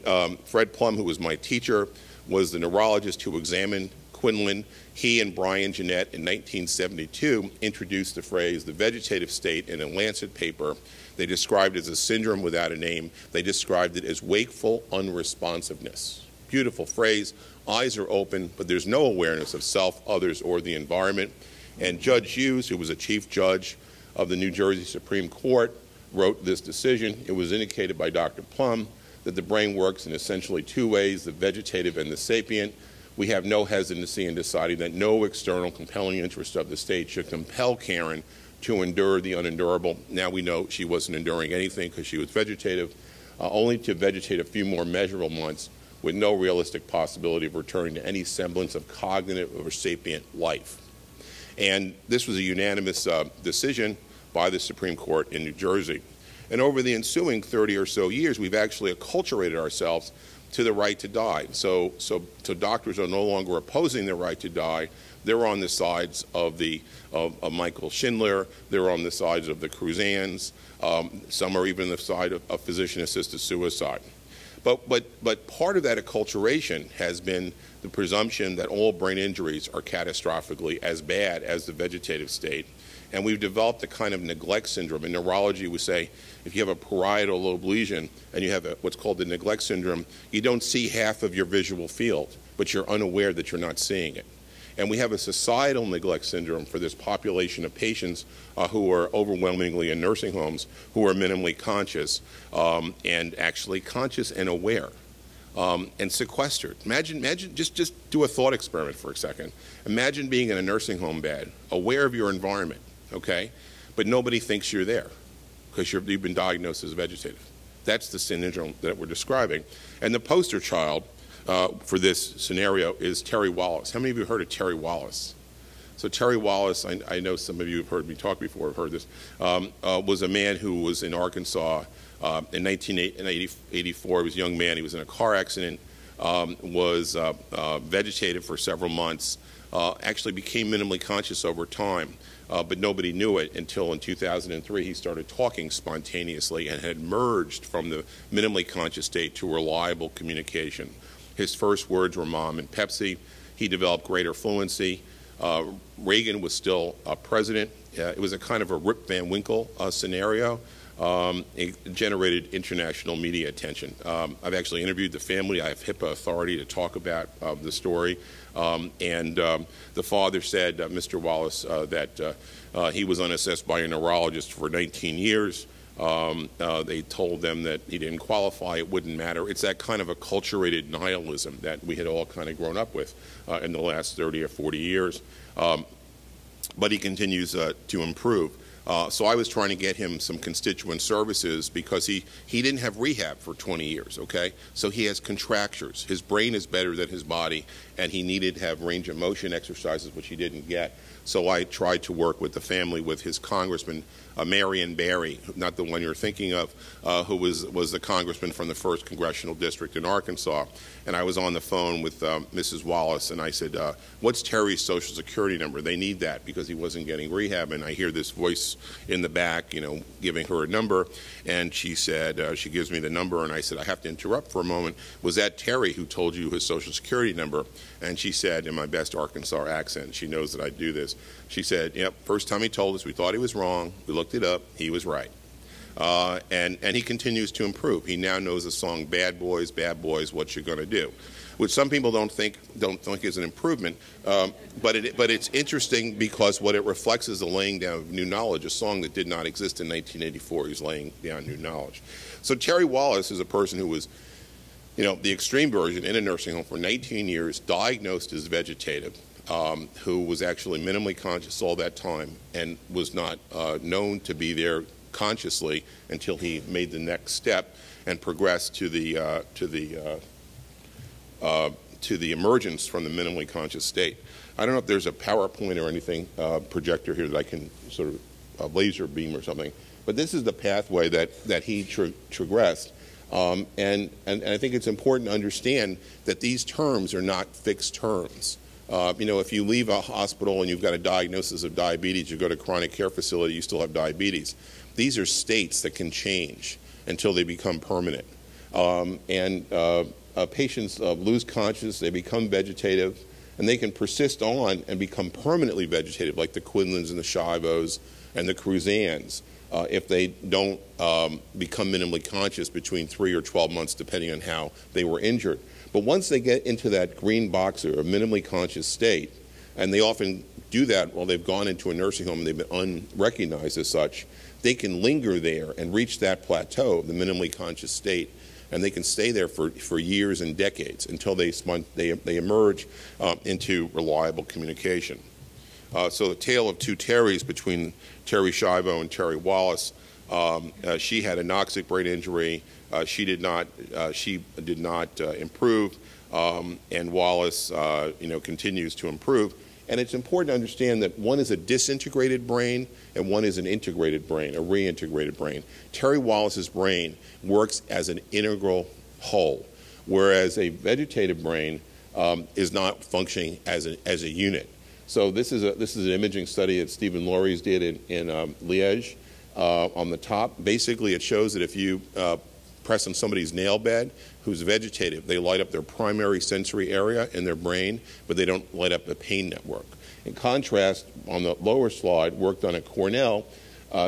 Fred Plum, who was my teacher, was the neurologist who examined Quinlan. He and Brian Jeanette in 1972 introduced the phrase, the vegetative state, in a Lancet paper. They described it as a syndrome without a name. They described it as wakeful unresponsiveness. Beautiful phrase. Eyes are open, but there's no awareness of self, others, or the environment. And Judge Hughes, who was a chief judge of the New Jersey Supreme Court, wrote this decision. It was indicated by Dr. Plum that the brain works in essentially two ways, the vegetative and the sapient. We have no hesitancy in deciding that no external compelling interest of the state should compel Karen to endure the unendurable. Now we know she wasn't enduring anything because she was vegetative, only to vegetate a few more measurable months with no realistic possibility of returning to any semblance of cognitive or sapient life. And this was a unanimous decision by the Supreme Court in New Jersey. And over the ensuing 30 or so years, we've actually acculturated ourselves to the right to die. So doctors are no longer opposing the right to die. They're on the sides of Michael Schindler. They're on the sides of the Cruzans. Some are even on the side of physician-assisted suicide. But part of that acculturation has been the presumption that all brain injuries are catastrophically as bad as the vegetative state. And we've developed a kind of neglect syndrome. In neurology, we say if you have a parietal lobe lesion and you have what's called the neglect syndrome, you don't see half of your visual field, but you're unaware that you're not seeing it. And we have a societal neglect syndrome for this population of patients who are overwhelmingly in nursing homes, who are minimally conscious and actually conscious and aware. And sequestered. Imagine, just do a thought experiment for a second. Imagine being in a nursing home bed, aware of your environment, okay? But nobody thinks you're there because you've been diagnosed as vegetative. That's the syndrome that we're describing. And the poster child for this scenario is Terry Wallace. How many of you have heard of Terry Wallace? So Terry Wallace, I know some of you have heard me talk before, have heard this, was a man who was in Arkansas in 1984. He was a young man. He was in a car accident, was vegetative for several months, actually became minimally conscious over time, but nobody knew it until in 2003 he started talking spontaneously and had merged from the minimally conscious state to reliable communication. His first words were Mom and Pepsi. He developed greater fluency. Reagan was still president. It was a kind of a Rip Van Winkle scenario. It generated international media attention. I've actually interviewed the family. I have HIPAA authority to talk about the story. The father said, Mr. Wallace, that he was unassessed by a neurologist for 19 years. They told them that he didn't qualify, it wouldn't matter. It's that kind of acculturated nihilism that we had all kind of grown up with in the last 30 or 40 years. But he continues to improve. So I was trying to get him some constituent services because he didn't have rehab for 20 years, okay? So he has contractures. His brain is better than his body, and he needed to have range of motion exercises, which he didn't get. So I tried to work with the family, with his congressman, Marion Barry, not the one you're thinking of, who was the congressman from the 1st Congressional District in Arkansas. And I was on the phone with Mrs. Wallace, and I said, what's Terry's Social Security number? They need that because he wasn't getting rehab. And I hear this voice in the back, you know, giving her a number. And she said, she gives me the number, and I said, I have to interrupt for a moment. Was that Terry who told you his Social Security number? And she said, in my best Arkansas accent, she knows that I do this, she said, yep, first time he told us, we thought he was wrong. We looked it up. He was right. And he continues to improve. He now knows the song Bad Boys, What You Gonna Do, which some people don't think is an improvement. But it's interesting because what it reflects is the laying down of new knowledge, a song that did not exist in 1984. He's laying down new knowledge. So Terry Wallace is a person who was, you know, the extreme version in a nursing home for 19 years, diagnosed as vegetative, who was actually minimally conscious all that time and was not known to be there consciously until he made the next step and progressed to the emergence from the minimally conscious state. I don't know if there's a PowerPoint or anything projector here that I can sort of a laser beam or something, but this is the pathway that he progressed. And I think it's important to understand that these terms are not fixed terms. You know, if you leave a hospital and you've got a diagnosis of diabetes, you go to a chronic care facility, you still have diabetes. These are states that can change until they become permanent. Patients lose consciousness, they become vegetative, and they can persist on and become permanently vegetative, like the Quinlans and the Shivos and the Cruzans, if they don't become minimally conscious between 3 or 12 months, depending on how they were injured. But once they get into that green box or a minimally conscious state, and they often do that while they've gone into a nursing home and they've been unrecognized as such, they can linger there and reach that plateau, the minimally conscious state, and they can stay there for years and decades until they emerge into reliable communication. So the tale of two Terrys between Terry Schiavo and Terry Wallace. She had a noxic brain injury. She did not improve, and Wallace, continues to improve. And it's important to understand that one is a disintegrated brain and one is an integrated brain, a reintegrated brain. Terry Wallace's brain works as an integral whole, whereas a vegetative brain is not functioning as a unit. So this is an imaging study that Stephen Lauries did in Liège. On the top, basically it shows that if you press on somebody's nail bed who's vegetative, they light up their primary sensory area in their brain, but they don't light up the pain network. In contrast, on the lower slide, work done at Cornell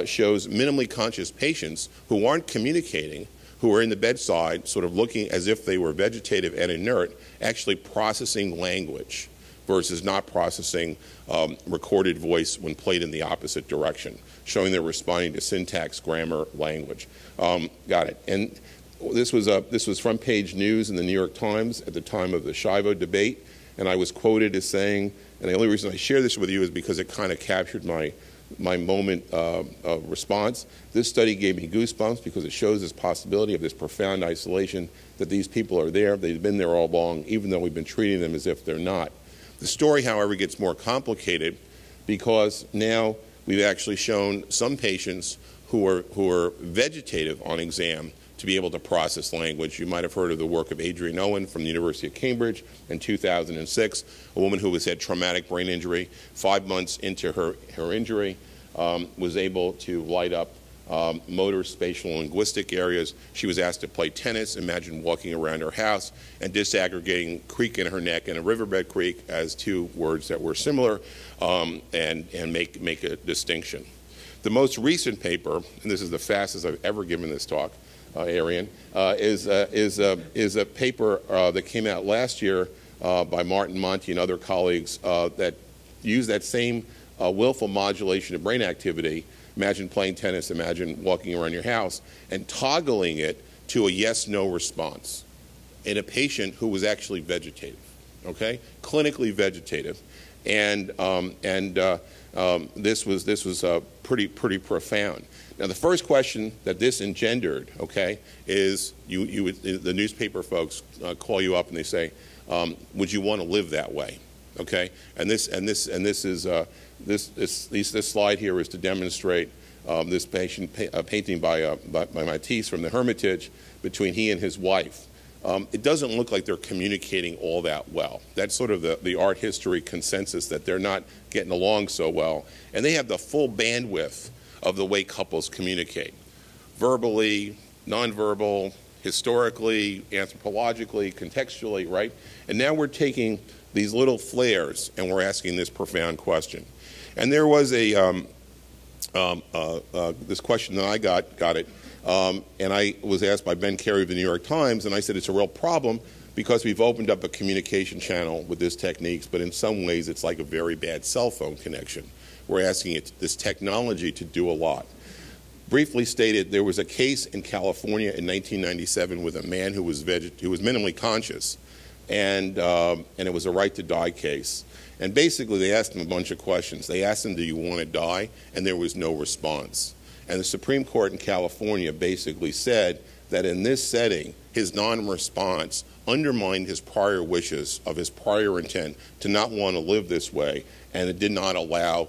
shows minimally conscious patients who aren't communicating, who are in the bedside sort of looking as if they were vegetative and inert, actually processing language versus not processing recorded voice when played in the opposite direction, showing they're responding to syntax, grammar, language. Got it. And this was front page news in the New York Times at the time of the Schiavo debate, and I was quoted as saying, and the only reason I share this with you is because it kind of captured my moment of response. This study gave me goosebumps because it shows this possibility of this profound isolation, that these people are there, they've been there all along, even though we've been treating them as if they're not. The story, however, gets more complicated because now we've actually shown some patients who are vegetative on exam to be able to process language. You might have heard of the work of Adrienne Owen from the University of Cambridge in 2006, a woman who has had traumatic brain injury. 5 months into her injury, was able to light up motor, spatial, and linguistic areas. She was asked to play tennis. Imagine walking around her house and disaggregating creek in her neck and a riverbed creek as two words that were similar, and make a distinction. The most recent paper, and this is the fastest I've ever given this talk, Arian, is a paper that came out last year by Martin Monti and other colleagues that use that same willful modulation of brain activity. Imagine playing tennis, imagine walking around your house, and toggling it to a yes-no response in a patient who was actually vegetative, okay, clinically vegetative, and this was pretty profound. Now, the first question that this engendered, okay, is the newspaper folks call you up and they say, would you want to live that way, okay? And this slide here is to demonstrate this painting by Matisse from the Hermitage between he and his wife. It doesn't look like they're communicating all that well. That's sort of the art history consensus, that they're not getting along so well. And they have the full bandwidth of the way couples communicate. Verbally, nonverbal, historically, anthropologically, contextually, right? And now we're taking these little flares and we're asking this profound question. And there was a this question that I got it, and I was asked by Ben Carey of the New York Times, and I said it's a real problem because we've opened up a communication channel with this techniques, but in some ways it's like a very bad cell phone connection. We're asking this technology to do a lot. Briefly stated, there was a case in California in 1997 with a man who was minimally conscious, and it was a right to die case. And basically they asked him a bunch of questions. They asked him, do you want to die? And there was no response. And the Supreme Court in California basically said that in this setting, his non-response undermined his prior wishes of his prior intent to not want to live this way, and it did not allow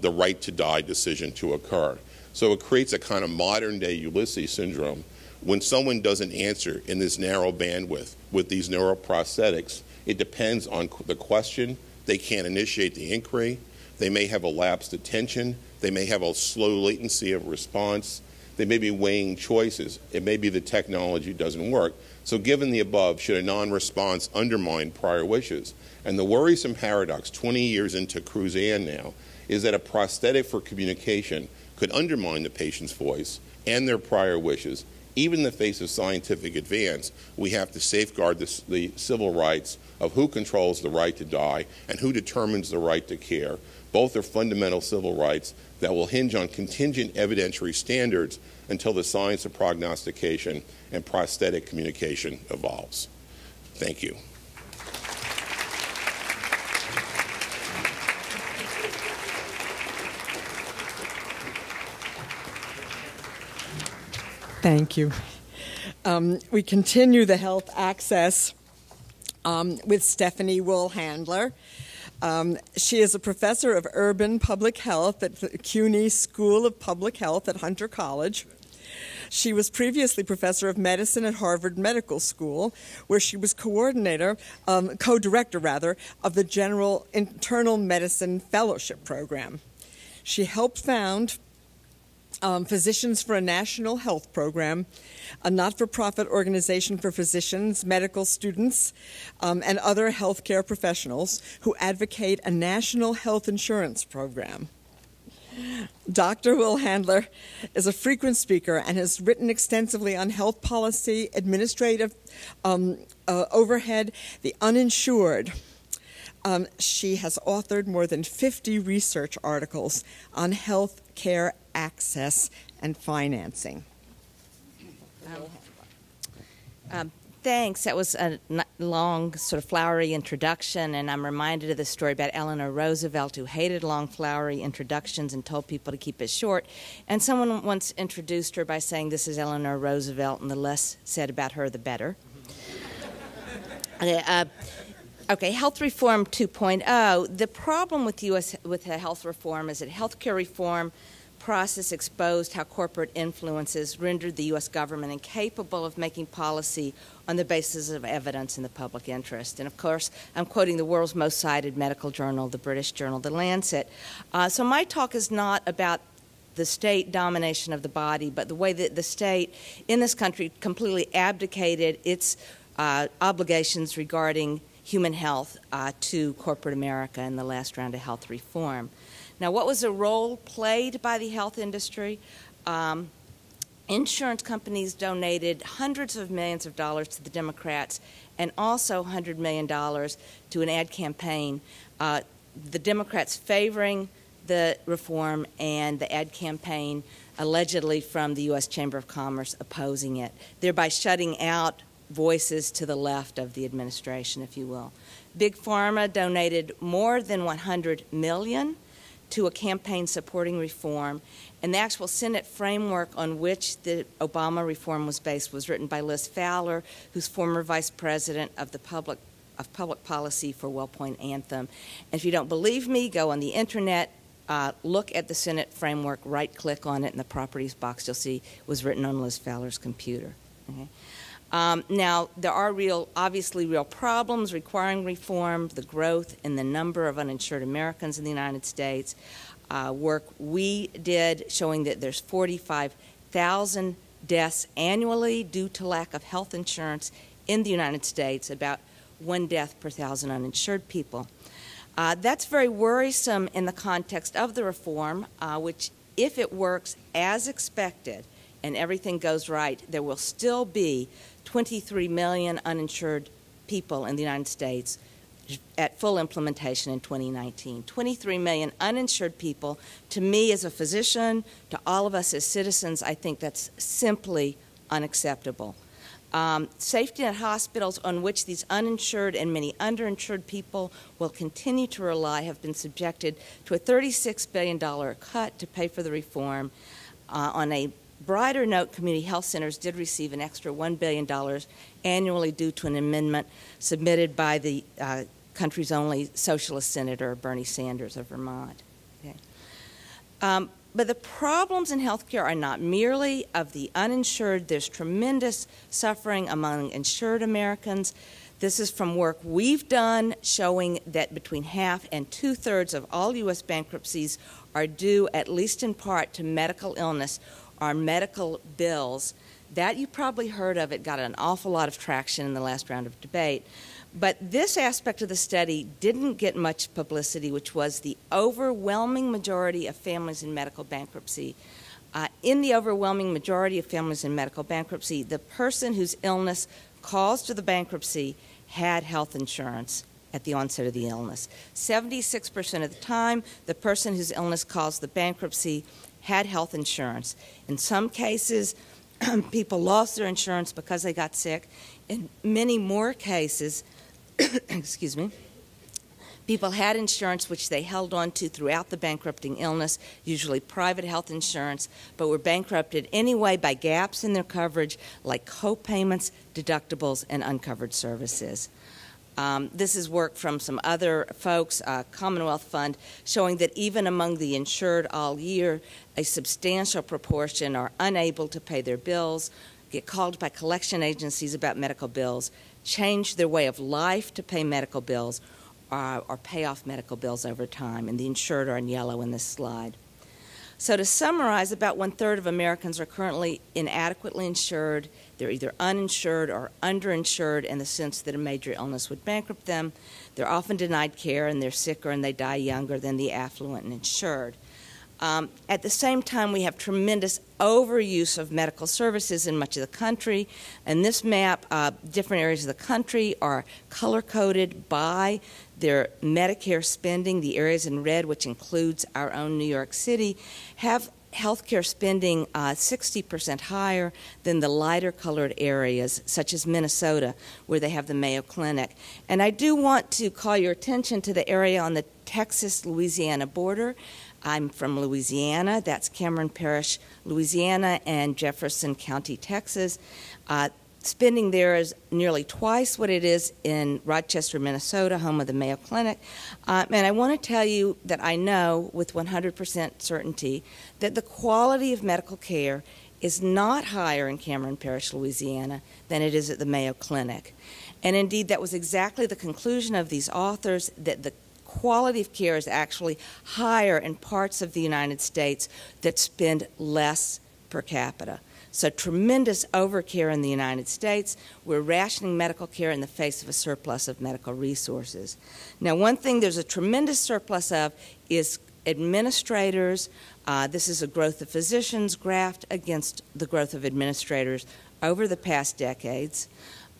the right to die decision to occur. So it creates a kind of modern day Ulysses syndrome when someone doesn't answer in this narrow bandwidth with these neuroprosthetics. It depends on the question. They can't initiate the inquiry. They may have a lapsed attention. They may have a slow latency of response. They may be weighing choices. It may be the technology doesn't work. So given the above, should a non-response undermine prior wishes? And the worrisome paradox, 20 years into Cruzan now, is that a prosthetic for communication could undermine the patient's voice and their prior wishes. Even in the face of scientific advance, we have to safeguard the civil rights of who controls the right to die and who determines the right to care. Both are fundamental civil rights that will hinge on contingent evidentiary standards until the science of prognostication and prosthetic communication evolves. Thank you. Thank you. We continue the health access with Stephanie Woolhandler. She is a professor of urban public health at the CUNY School of Public Health at Hunter College. She was previously professor of medicine at Harvard Medical School, where she was co-director of the General Internal Medicine Fellowship Program. She helped found Physicians for a National Health Program, a not-for-profit organization for physicians, medical students, and other healthcare professionals who advocate a national health insurance program. Dr. Woolhandler is a frequent speaker and has written extensively on health policy, administrative overhead, the uninsured. She has authored more than 50 research articles on health care access and financing. Thanks. That was a long, sort of flowery introduction, and I'm reminded of the story about Eleanor Roosevelt, who hated long, flowery introductions and told people to keep it short. And someone once introduced her by saying, "This is Eleanor Roosevelt, and the less said about her, the better." Okay, health reform 2.0. The problem with the health reform is that healthcare reform process exposed how corporate influences rendered the U.S. government incapable of making policy on the basis of evidence in the public interest. And of course, I'm quoting the world's most cited medical journal, the British journal, The Lancet. So my talk is not about the state domination of the body, but the way that the state in this country completely abdicated its obligations regarding human health to corporate America in the last round of health reform. Now, what was the role played by the health industry? Insurance companies donated hundreds of millions of dollars to the Democrats and also $100 million to an ad campaign, the Democrats favoring the reform and the ad campaign allegedly from the U.S. Chamber of Commerce opposing it, thereby shutting out voices to the left of the administration, if you will. Big Pharma donated more than $100 million to a campaign supporting reform, and the actual Senate framework on which the Obama reform was based was written by Liz Fowler, who's former vice president of the public policy for WellPoint Anthem. And if you don't believe me, go on the internet, look at the Senate framework, right-click on it in the properties box. You'll see it was written on Liz Fowler's computer. Okay? Now, there are obviously real problems requiring reform, the growth in the number of uninsured Americans in the United States, work we did showing that there's 45,000 deaths annually due to lack of health insurance in the United States, about 1 death per 1,000 uninsured people. That's very worrisome in the context of the reform, which, if it works as expected and everything goes right, there will still be 23 million uninsured people in the United States at full implementation in 2019. 23 million uninsured people. To me as a physician, to all of us as citizens, I think that's simply unacceptable. Safety net hospitals on which these uninsured and many underinsured people will continue to rely have been subjected to a $36 billion cut to pay for the reform. On a brighter note, community health centers did receive an extra $1 billion annually due to an amendment submitted by the country's only socialist senator, Bernie Sanders of Vermont. Okay. But the problems in healthcare are not merely of the uninsured. There's tremendous suffering among insured Americans. This is from work we've done showing that between half and 2/3 of all U.S. bankruptcies are due, at least in part, to medical illness or medical bills. That you probably heard of. It got an awful lot of traction in the last round of debate. But this aspect of the study didn't get much publicity, which was the overwhelming majority of families in medical bankruptcy. In the overwhelming majority of families in medical bankruptcy, the person whose illness caused the bankruptcy had health insurance at the onset of the illness. 76% of the time, the person whose illness caused the bankruptcy had health insurance. In some cases, people lost their insurance because they got sick. In many more cases, excuse me, people had insurance which they held on to throughout the bankrupting illness, usually private health insurance, but were bankrupted anyway by gaps in their coverage like co-payments, deductibles, and uncovered services. This is work from some other folks, Commonwealth Fund, showing that even among the insured all year, a substantial proportion are unable to pay their bills, get called by collection agencies about medical bills, change their way of life to pay medical bills, or pay off medical bills over time, and the insured are in yellow in this slide. So to summarize, about 1/3 of Americans are currently inadequately insured. They're either uninsured or underinsured in the sense that a major illness would bankrupt them. They're often denied care, and they're sicker, and they die younger than the affluent and insured. At the same time, we have tremendous overuse of medical services in much of the country. And this map, different areas of the country are color-coded by their Medicare spending. The areas in red, which includes our own New York City, have healthcare spending 60% higher than the lighter-colored areas, such as Minnesota, where they have the Mayo Clinic. And I do want to call your attention to the area on the Texas-Louisiana border. I'm from Louisiana. That's Cameron Parish, Louisiana, and Jefferson County, Texas. Spending there is nearly twice what it is in Rochester, Minnesota, home of the Mayo Clinic. And I want to tell you that I know with 100% certainty that the quality of medical care is not higher in Cameron Parish, Louisiana, than it is at the Mayo Clinic. And indeed, that was exactly the conclusion of these authors, that the quality of care is actually higher in parts of the United States that spend less per capita. So tremendous overcare in the United States. We're rationing medical care in the face of a surplus of medical resources. Now, one thing there's a tremendous surplus of is administrators. This is a growth of physicians graphed against the growth of administrators over the past decades.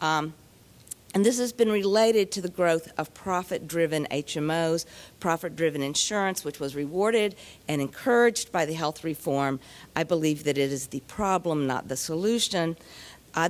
And this has been related to the growth of profit-driven HMOs, profit-driven insurance, which was rewarded and encouraged by the health reform. I believe that it is the problem, not the solution.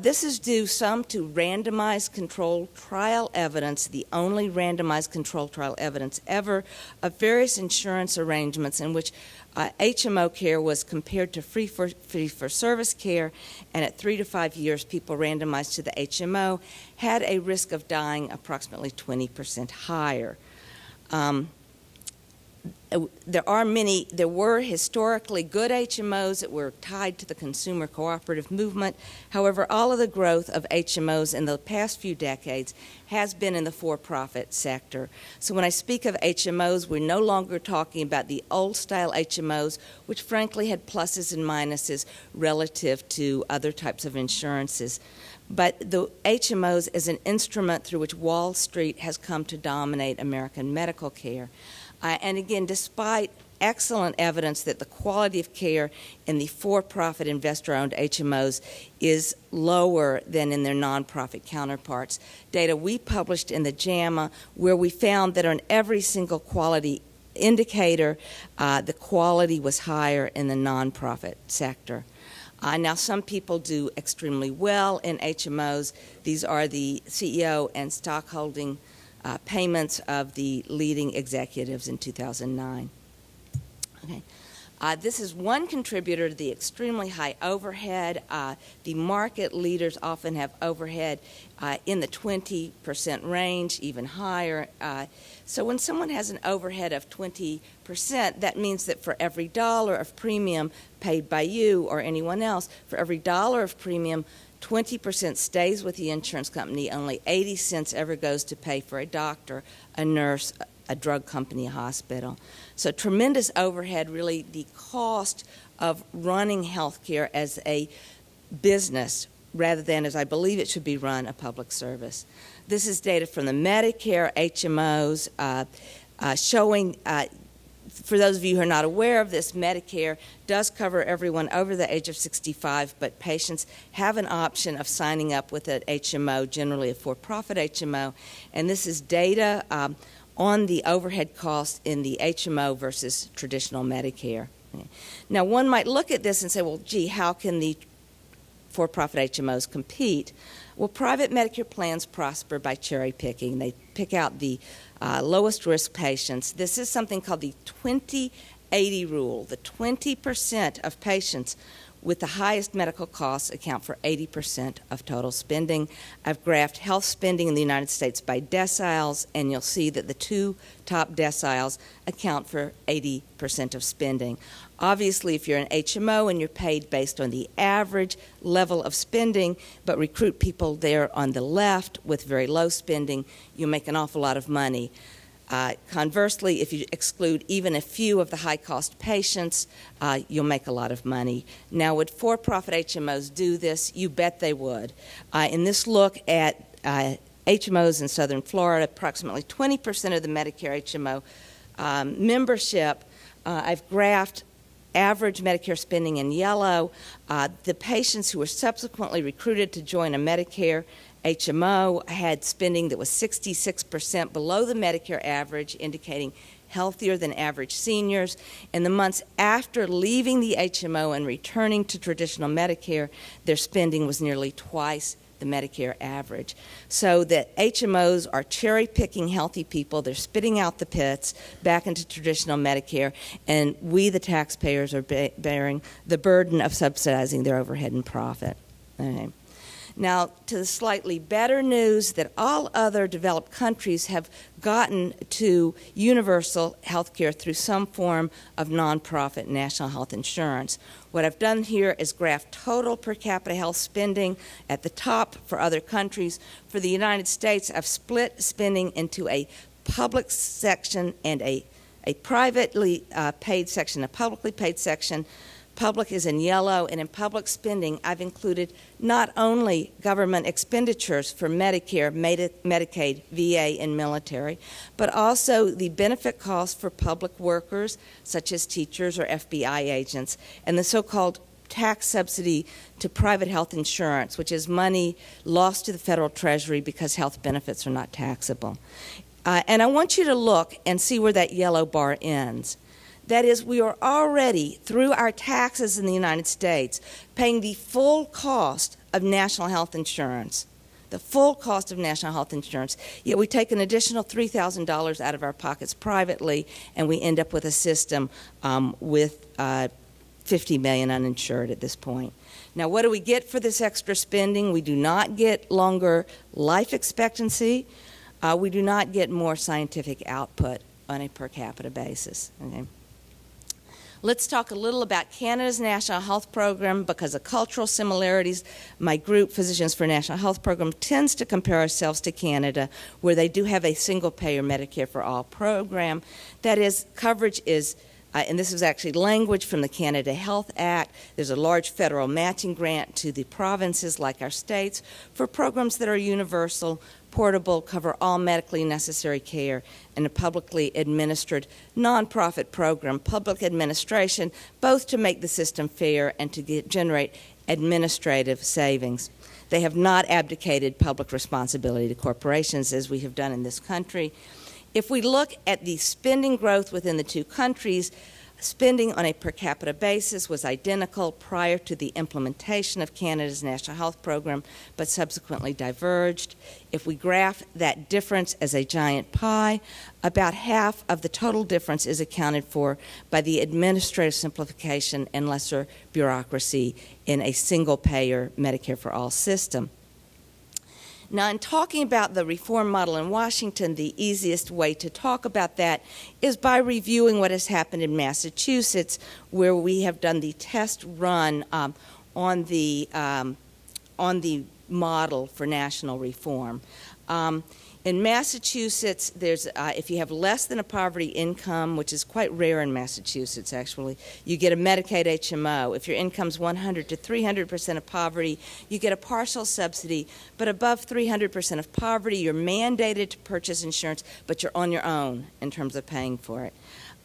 This is due some to randomized controlled trial evidence, the only randomized controlled trial evidence ever, of various insurance arrangements in which HMO care was compared to fee-for-service care, and at 3 to 5 years, people randomized to the HMO had a risk of dying approximately 20% higher. There were historically good HMOs that were tied to the consumer cooperative movement. However, all of the growth of HMOs in the past few decades has been in the for-profit sector. So when I speak of HMOs, we're no longer talking about the old-style HMOs, which frankly had pluses and minuses relative to other types of insurances. But the HMOs is an instrument through which Wall Street has come to dominate American medical care. And again, despite excellent evidence that the quality of care in the for-profit investor-owned HMOs is lower than in their nonprofit counterparts, data we published in the JAMA where we found that on every single quality indicator, the quality was higher in the nonprofit sector. Now, some people do extremely well in HMOs. These are the CEO and stockholding payments of the leading executives in 2009. Okay. This is one contributor to the extremely high overhead. The market leaders often have overhead in the 20% range, even higher. So when someone has an overhead of 20%, that means that for every dollar of premium paid by you or anyone else, for every dollar of premium, 20% stays with the insurance company. Only 80 cents ever goes to pay for a doctor, a nurse, a drug company, a hospital. So tremendous overhead, really the cost of running healthcare as a business rather than, as I believe it should be run, a public service. This is data from the Medicare HMOs showing, for those of you who are not aware of this, Medicare does cover everyone over the age of 65, but patients have an option of signing up with an HMO, generally a for-profit HMO, and this is data on the overhead cost in the HMO versus traditional Medicare. Now, one might look at this and say, well, gee, how can the for-profit HMOs compete? Well, private Medicare plans prosper by cherry picking. They pick out the lowest risk patients. This is something called the 20-80 rule. The 20% of patients with the highest medical costs account for 80% of total spending. I've graphed health spending in the United States by deciles, and you'll see that the two top deciles account for 80% of spending. Obviously, if you're an HMO and you're paid based on the average level of spending, but recruit people there on the left with very low spending, you make an awful lot of money. Conversely, if you exclude even a few of the high-cost patients, you'll make a lot of money. Now, would for-profit HMOs do this? You bet they would. In this look at HMOs in southern Florida, approximately 20% of the Medicare HMO membership, I've graphed average Medicare spending in yellow. The patients who were subsequently recruited to join a Medicare HMO had spending that was 66% below the Medicare average, indicating healthier than average seniors. In the months after leaving the HMO and returning to traditional Medicare, their spending was nearly twice the Medicare average. So that HMOs are cherry-picking healthy people. They're spitting out the pits back into traditional Medicare, and we, the taxpayers, are bearing the burden of subsidizing their overhead and profit. Okay. Now, to the slightly better news that all other developed countries have gotten to universal health care through some form of nonprofit national health insurance. What I've done here is graph total per capita health spending at the top for other countries. For the United States, I've split spending into a public section and a privately paid section, a publicly paid section. Public is in yellow, and in public spending, I've included not only government expenditures for Medicare, Medicaid, VA, and military, but also the benefit costs for public workers, such as teachers or FBI agents, and the so-called tax subsidy to private health insurance, which is money lost to the federal treasury because health benefits are not taxable. And I want you to look and see where that yellow bar ends. That is, we are already, through our taxes in the United States, paying the full cost of national health insurance. The full cost of national health insurance. Yet we take an additional $3,000 out of our pockets privately, and we end up with a system with 50 million uninsured at this point. Now, what do we get for this extra spending? We do not get longer life expectancy. We do not get more scientific output on a per capita basis. Okay. Let's talk a little about Canada's National Health Program. Because of cultural similarities, my group, Physicians for National Health Program, tends to compare ourselves to Canada, where they do have a single-payer Medicare for All program. That is, coverage is, and this is actually language from the Canada Health Act. There's a large federal matching grant to the provinces, like our states, for programs that are universal, portable, cover all medically necessary care, and a publicly administered nonprofit program, public administration, both to make the system fair and to generate administrative savings. They have not abdicated public responsibility to corporations as we have done in this country. If we look at the spending growth within the two countries, spending on a per capita basis was identical prior to the implementation of Canada's National Health Program, but subsequently diverged. If we graph that difference as a giant pie, about half of the total difference is accounted for by the administrative simplification and lesser bureaucracy in a single-payer Medicare for All system. Now, in talking about the reform model in Washington, the easiest way to talk about that is by reviewing what has happened in Massachusetts, where we have done the test run on the model for national reform. In Massachusetts, there's, if you have less than a poverty income, which is quite rare in Massachusetts, actually, you get a Medicaid HMO. If your income's 100 to 300% of poverty, you get a partial subsidy. But above 300% of poverty, you're mandated to purchase insurance, but you're on your own in terms of paying for it.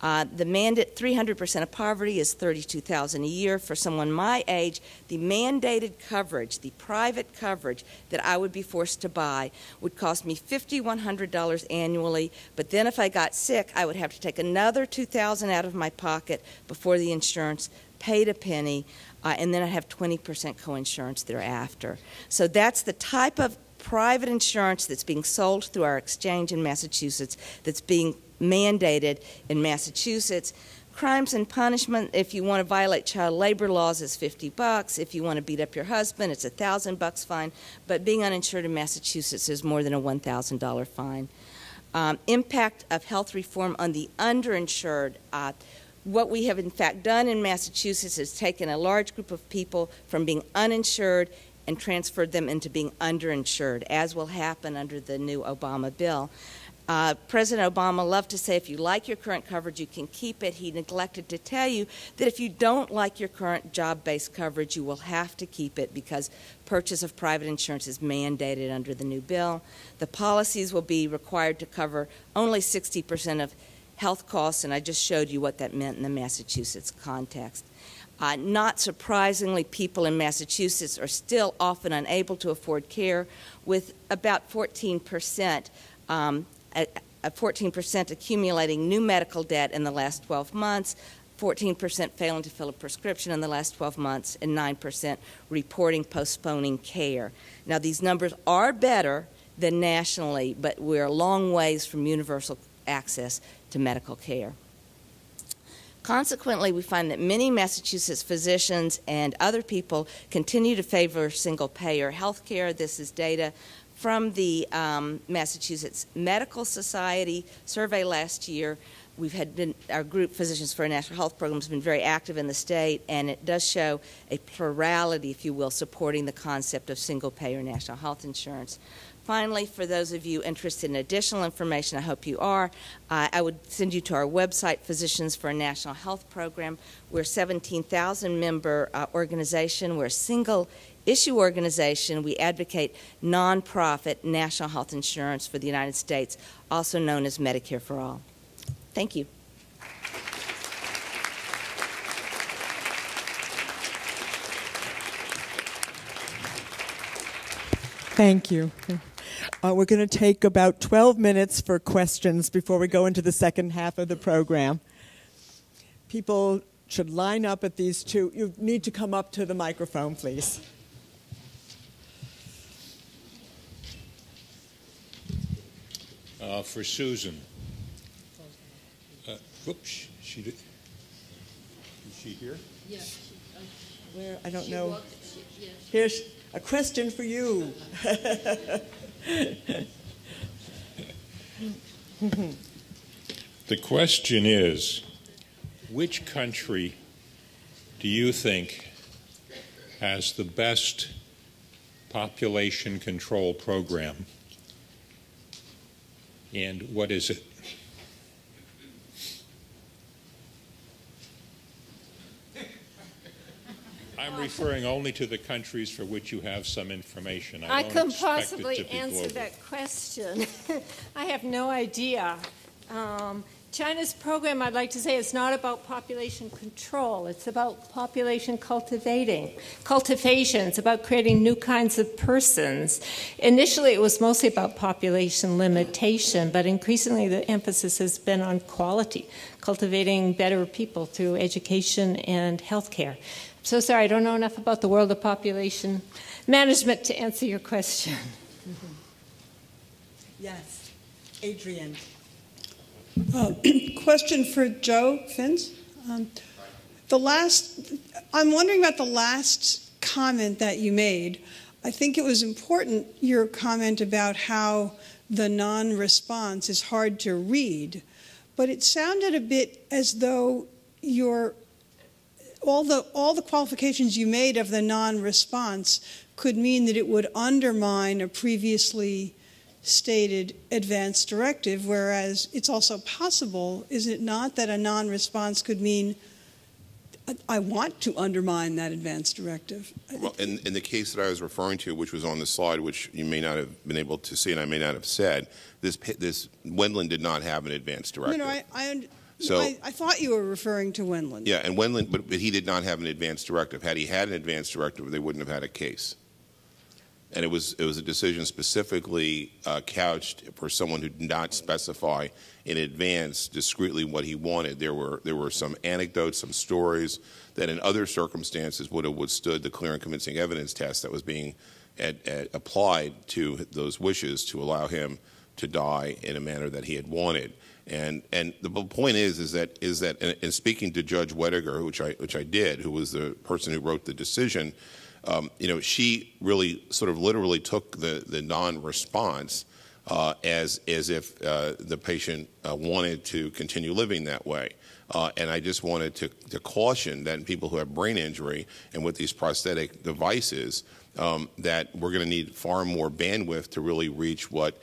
The mandate 300% of poverty is $32,000 a year. For someone my age, the mandated coverage, the private coverage that I would be forced to buy would cost me $5,100 annually, but then if I got sick, I would have to take another $2,000 out of my pocket before the insurance paid a penny, and then I'd have 20% coinsurance thereafter. So that's the type of private insurance that's being sold through our exchange in Massachusetts, that's being mandated in Massachusetts. Crimes and punishment, if you want to violate child labor laws, is $50. If you want to beat up your husband, it's $1,000 fine. But being uninsured in Massachusetts is more than a $1,000 fine. Impact of health reform on the underinsured. What we have in fact done in Massachusetts is taken a large group of people from being uninsured and transferred them into being underinsured, as will happen under the new Obama bill. President Obama loved to say, if you like your current coverage, you can keep it. He neglected to tell you that if you don't like your current job-based coverage, you will have to keep it because purchase of private insurance is mandated under the new bill. The policies will be required to cover only 60% of health costs, and I just showed you what that meant in the Massachusetts context. Not surprisingly, people in Massachusetts are still often unable to afford care, with about 14% accumulating new medical debt in the last 12 months, 14% failing to fill a prescription in the last 12 months, and 9% reporting postponing care. Now, these numbers are better than nationally, but we're a long ways from universal access to medical care. Consequently, we find that many Massachusetts physicians and other people continue to favor single-payer health care. This is data from the Massachusetts Medical Society survey last year. Our group, Physicians for a National Health Program, has been very active in the state, and it does show a plurality, if you will, supporting the concept of single-payer national health insurance. Finally, for those of you interested in additional information, I hope you are, I would send you to our website, Physicians for a National Health Program. We're a 17,000-member organization. We're a single-issue organization. We advocate nonprofit national health insurance for the United States, also known as Medicare for All. Thank you. Thank you. We're going to take about 12 minutes for questions before we go into the second half of the program. People should line up at these two. You need to come up to the microphone, please. For Susan. Whoops, she did. Is she here? Yeah. Where? I don't know. Here's a question for you. The question is, which country do you think has the best population control program, and what is it? I'm referring only to the countries for which you have some information. I don't couldn't expect possibly it to be answer global. that question. I have no idea. China's program, I'd like to say, is not about population control. It's about population cultivation. It's about creating new kinds of persons. Initially, it was mostly about population limitation, but increasingly the emphasis has been on quality, cultivating better people through education and healthcare. I'm so sorry, I don't know enough about the world of population management to answer your question. Yes, Adrienne. Question for Joe Fins. I'm wondering about the last comment that you made. I think it was important, your comment about how the non-response is hard to read, but it sounded a bit as though all the qualifications you made of the non-response could mean that it would undermine a previously stated advance directive, whereas it's also possible, is it not, that a non-response could mean I want to undermine that advance directive? Well, in the case that I was referring to, which was on the slide, which you may not have been able to see and I may not have said, this Wendland did not have an advance directive. No, I thought you were referring to Wendland. Yeah, and Wendland, but he did not have an advance directive. Had he had an advance directive, they wouldn't have had a case. And it was a decision specifically couched for someone who did not specify in advance discreetly what he wanted. There were some anecdotes, some stories that in other circumstances would have withstood the clear and convincing evidence test that was being applied to those wishes to allow him to die in a manner that he had wanted. And the point is that in speaking to Judge Wediger, which I did, who was the person who wrote the decision. She really sort of literally took the non-response as if the patient wanted to continue living that way. And I just wanted to caution that in people who have brain injury and with these prosthetic devices, that we're going to need far more bandwidth to really reach what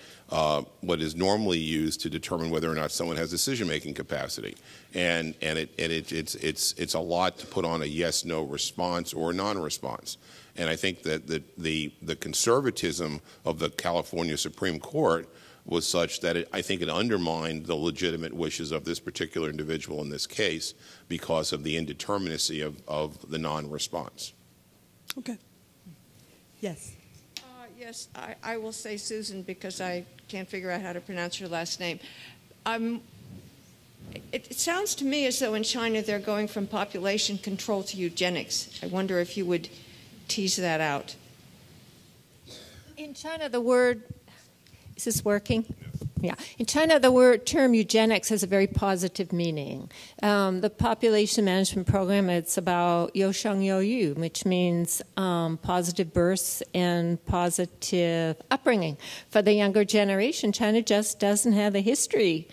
is normally used to determine whether or not someone has decision-making capacity. And it's a lot to put on a yes/no response or a non-response. And I think that the conservatism of the California Supreme Court was such that I think it undermined the legitimate wishes of this particular individual in this case because of the indeterminacy of the non-response. Okay. Yes. Yes, I will say Susan because I can't figure out how to pronounce your last name. It sounds to me as though in China they're going from population control to eugenics. I wonder if you would tease that out. In China, the word, is this working? Yeah. In China, the term eugenics has a very positive meaning. The population management program, it's about you sheng you yu, which means positive births and positive upbringing. For the younger generation, China just doesn't have the history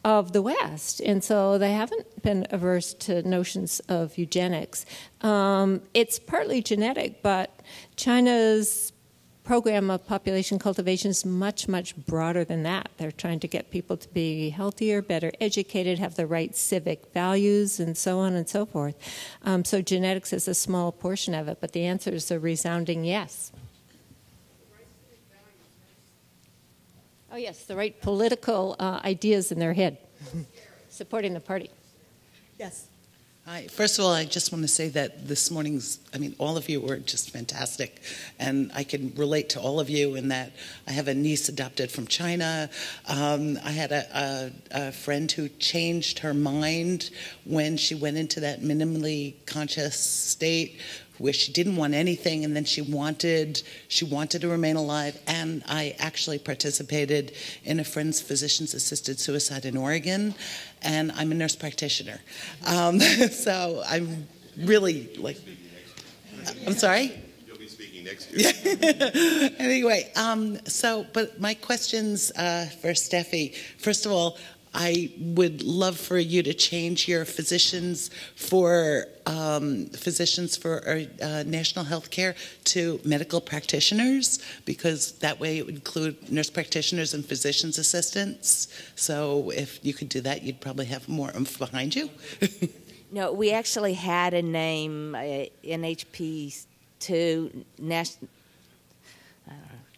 of the West, and so they haven't been averse to notions of eugenics. It's partly genetic, but China's program of population cultivation is much, much broader than that. They're trying to get people to be healthier, better educated, have the right civic values, and so on and so forth. So genetics is a small portion of it, but the answer is a resounding yes. Oh, yes, the right political ideas in their head, supporting the party. Yes. Hi. First of all, I just want to say that this morning's, all of you were just fantastic. And I can relate to all of you in that I have a niece adopted from China. I had a friend who changed her mind when she went into that minimally conscious state where she didn't want anything, and then she wanted to remain alive. And I actually participated in a friend's physician's-assisted suicide in Oregon, and I'm a nurse practitioner. So I'm really I'm sorry? You'll be speaking next year. Anyway, but my questions for Steffi. First of all, I would love for you to change your physicians for national health care to medical practitioners, because that way it would include nurse practitioners and physician's assistants. So if you could do that, you'd probably have more oomph behind you. No, we actually had a name, NHP2,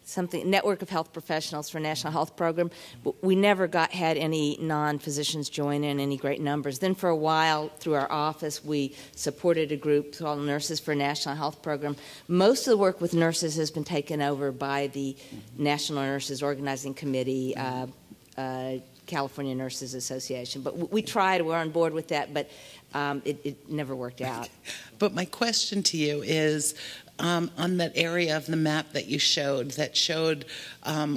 something, Network of Health Professionals for National Health Program, but we never had any non-physicians join in any great numbers. Then for a while, through our office, we supported a group called Nurses for National Health Program. Most of the work with nurses has been taken over by the National Nurses Organizing Committee, California Nurses Association. But we tried, we're on board with that, but it never worked out. But my question to you is, on that area of the map that you showed,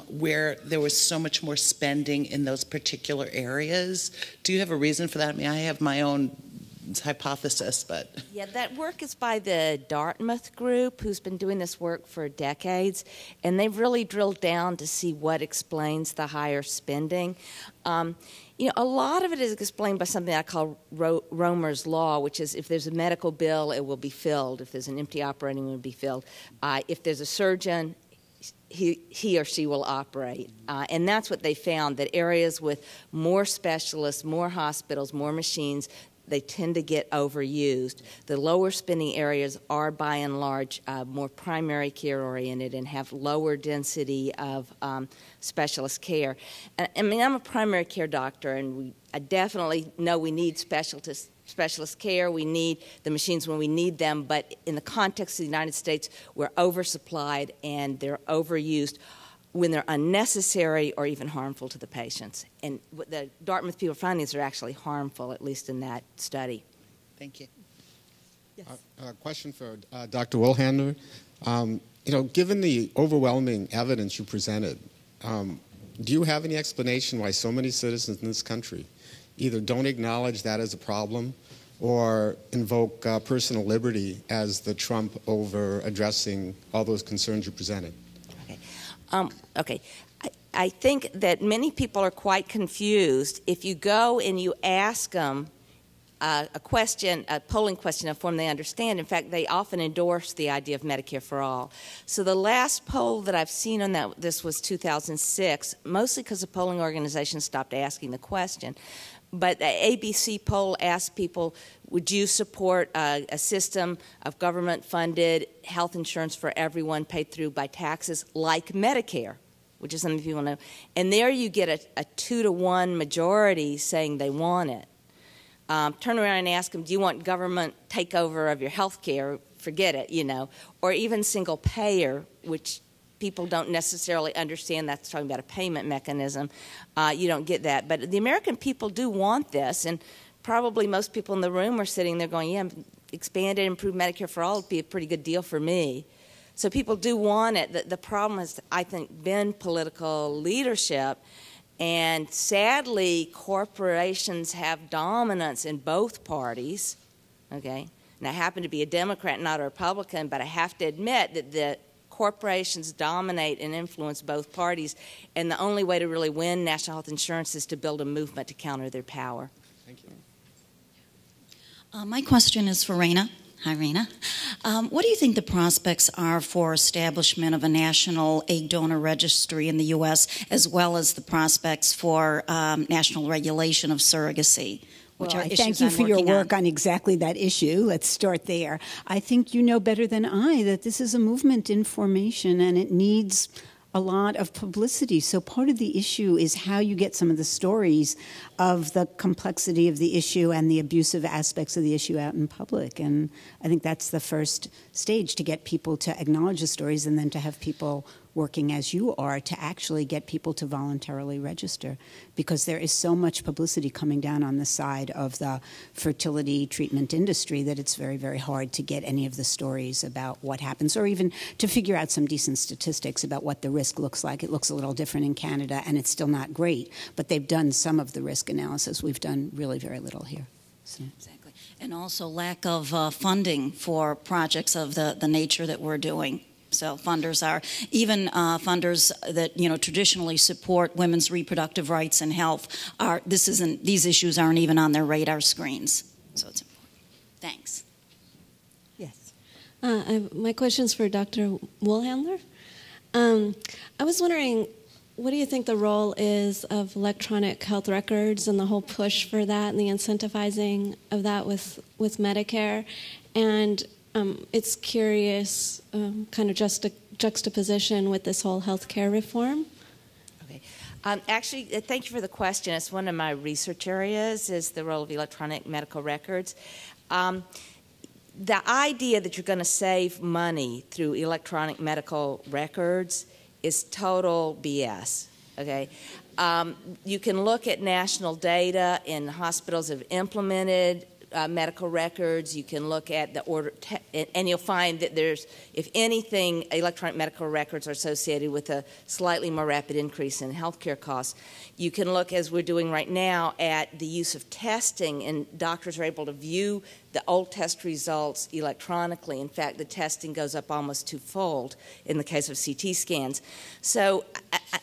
where there was so much more spending in those particular areas, do you have a reason for that? I have my own hypothesis, but... Yeah, that work is by the Dartmouth group, who's been doing this work for decades, and they've really drilled down to see what explains the higher spending. A lot of it is explained by something I call Romer's Law, which is if there's a medical bill, it will be filled. If there's an empty operating room, it will be filled. If there's a surgeon, he or she will operate. And that's what they found, that areas with more specialists, more hospitals, more machines, they tend to get overused. The lower spending areas are, by and large, more primary care oriented and have lower density of specialist care. I'm a primary care doctor, and I definitely know we need specialist care. We need the machines when we need them, but in the context of the United States, we're oversupplied and they're overused when they're unnecessary or even harmful to the patients. And the Dartmouth people findings are actually harmful, at least in that study. Thank you. Yes. A question for Dr. Wilhander. Given the overwhelming evidence you presented, do you have any explanation why so many citizens in this country either don't acknowledge that as a problem or invoke personal liberty as the trump over addressing all those concerns you presented? Okay. I think that many people are quite confused. If you go and you ask them a polling question, a form they understand, in fact, they often endorse the idea of Medicare for all. So the last poll that I've seen on this was 2006, mostly because the polling organization stopped asking the question. But the ABC poll asked people, would you support a system of government-funded health insurance for everyone paid through by taxes like Medicare, which is something people know. And there you get a 2-to-1 majority saying they want it. Turn around and ask them, do you want government takeover of your health care? Forget it, Or even single payer, which people don't necessarily understand. That's talking about a payment mechanism. You don't get that. But the American people do want this, and probably most people in the room are sitting there going, yeah, expanded, improved Medicare for all would be a pretty good deal for me. So people do want it. The problem has, I think, been political leadership. And sadly, corporations have dominance in both parties, okay? And I happen to be a Democrat, not a Republican, but I have to admit that the corporations dominate and influence both parties, and the only way to really win national health insurance is to build a movement to counter their power. Thank you. My question is for Rayna. Hi, Rayna. What do you think the prospects are for establishment of a national egg donor registry in the U.S., as well as the prospects for national regulation of surrogacy? Well, I thank you for your work on exactly that issue. Let's start there. I think you know better than I that this is a movement in formation and it needs a lot of publicity. So part of the issue is how you get some of the stories of the complexity of the issue and the abusive aspects of the issue out in public. And I think that's the first stage, to get people to acknowledge the stories and then to have people working as you are to actually get people to voluntarily register, because there is so much publicity coming down on the side of the fertility treatment industry that it's very, very hard to get any of the stories about what happens, or even to figure out some decent statistics about what the risk looks like. It looks a little different in Canada, and it's still not great, but they've done some of the risk analysis. We've done really very little here. So. Exactly. And also lack of funding for projects of the nature that we're doing. So funders are, even funders that, you know, traditionally support women's reproductive rights and health, these issues aren't even on their radar screens. So it's important. Thanks. Yes. My question's for Dr. Woolhandler. I was wondering, what do you think the role is of electronic health records and the whole push for that and the incentivizing of that with Medicare? And it's curious, kind of juxtaposition with this whole healthcare reform. Okay. Actually, thank you for the question. It's one of my research areas, is the role of electronic medical records. The idea that you're going to save money through electronic medical records is total BS. Okay. You can look at national data, and hospitals have implemented medical records. You can look at the order, and you'll find that there's, if anything, electronic medical records are associated with a slightly more rapid increase in healthcare costs. You can look, as we're doing right now, at the use of testing, and doctors are able to view the old test results electronically. In fact, the testing goes up almost twofold in the case of CT scans. So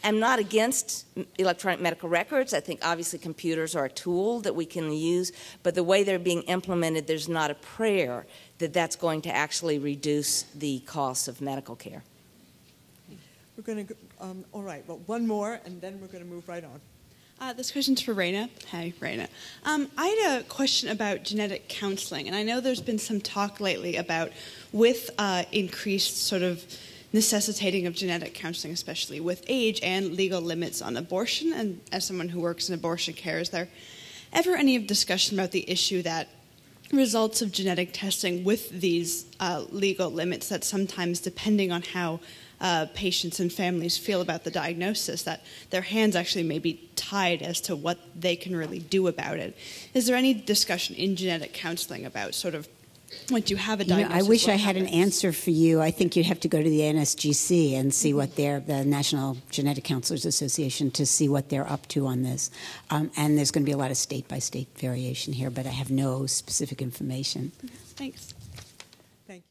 I'm not against electronic medical records. I think obviously computers are a tool that we can use, but the way they're being implemented, there's not a prayer that that's going to actually reduce the costs of medical care. We're going to, all right, well, one more, and then we're going to move right on. This question's for Rayna. Hi, Rayna. I had a question about genetic counseling, and I know there's been some talk lately about, with increased sort of necessitating of genetic counseling, especially with age and legal limits on abortion, and as someone who works in abortion care, is there ever any discussion about the issue that results of genetic testing with these legal limits, that sometimes, depending on how patients and families feel about the diagnosis, that their hands actually may be tied as to what they can really do about it? Is there any discussion in genetic counseling about sort of, once you have a diagnosis, I wish I had an answer for you. I think you'd have to go to the NSGC and see what the National Genetic Counselors Association, to see what they're up to on this. And there's going to be a lot of state-by-state variation here, but I have no specific information. Thanks. Thank you.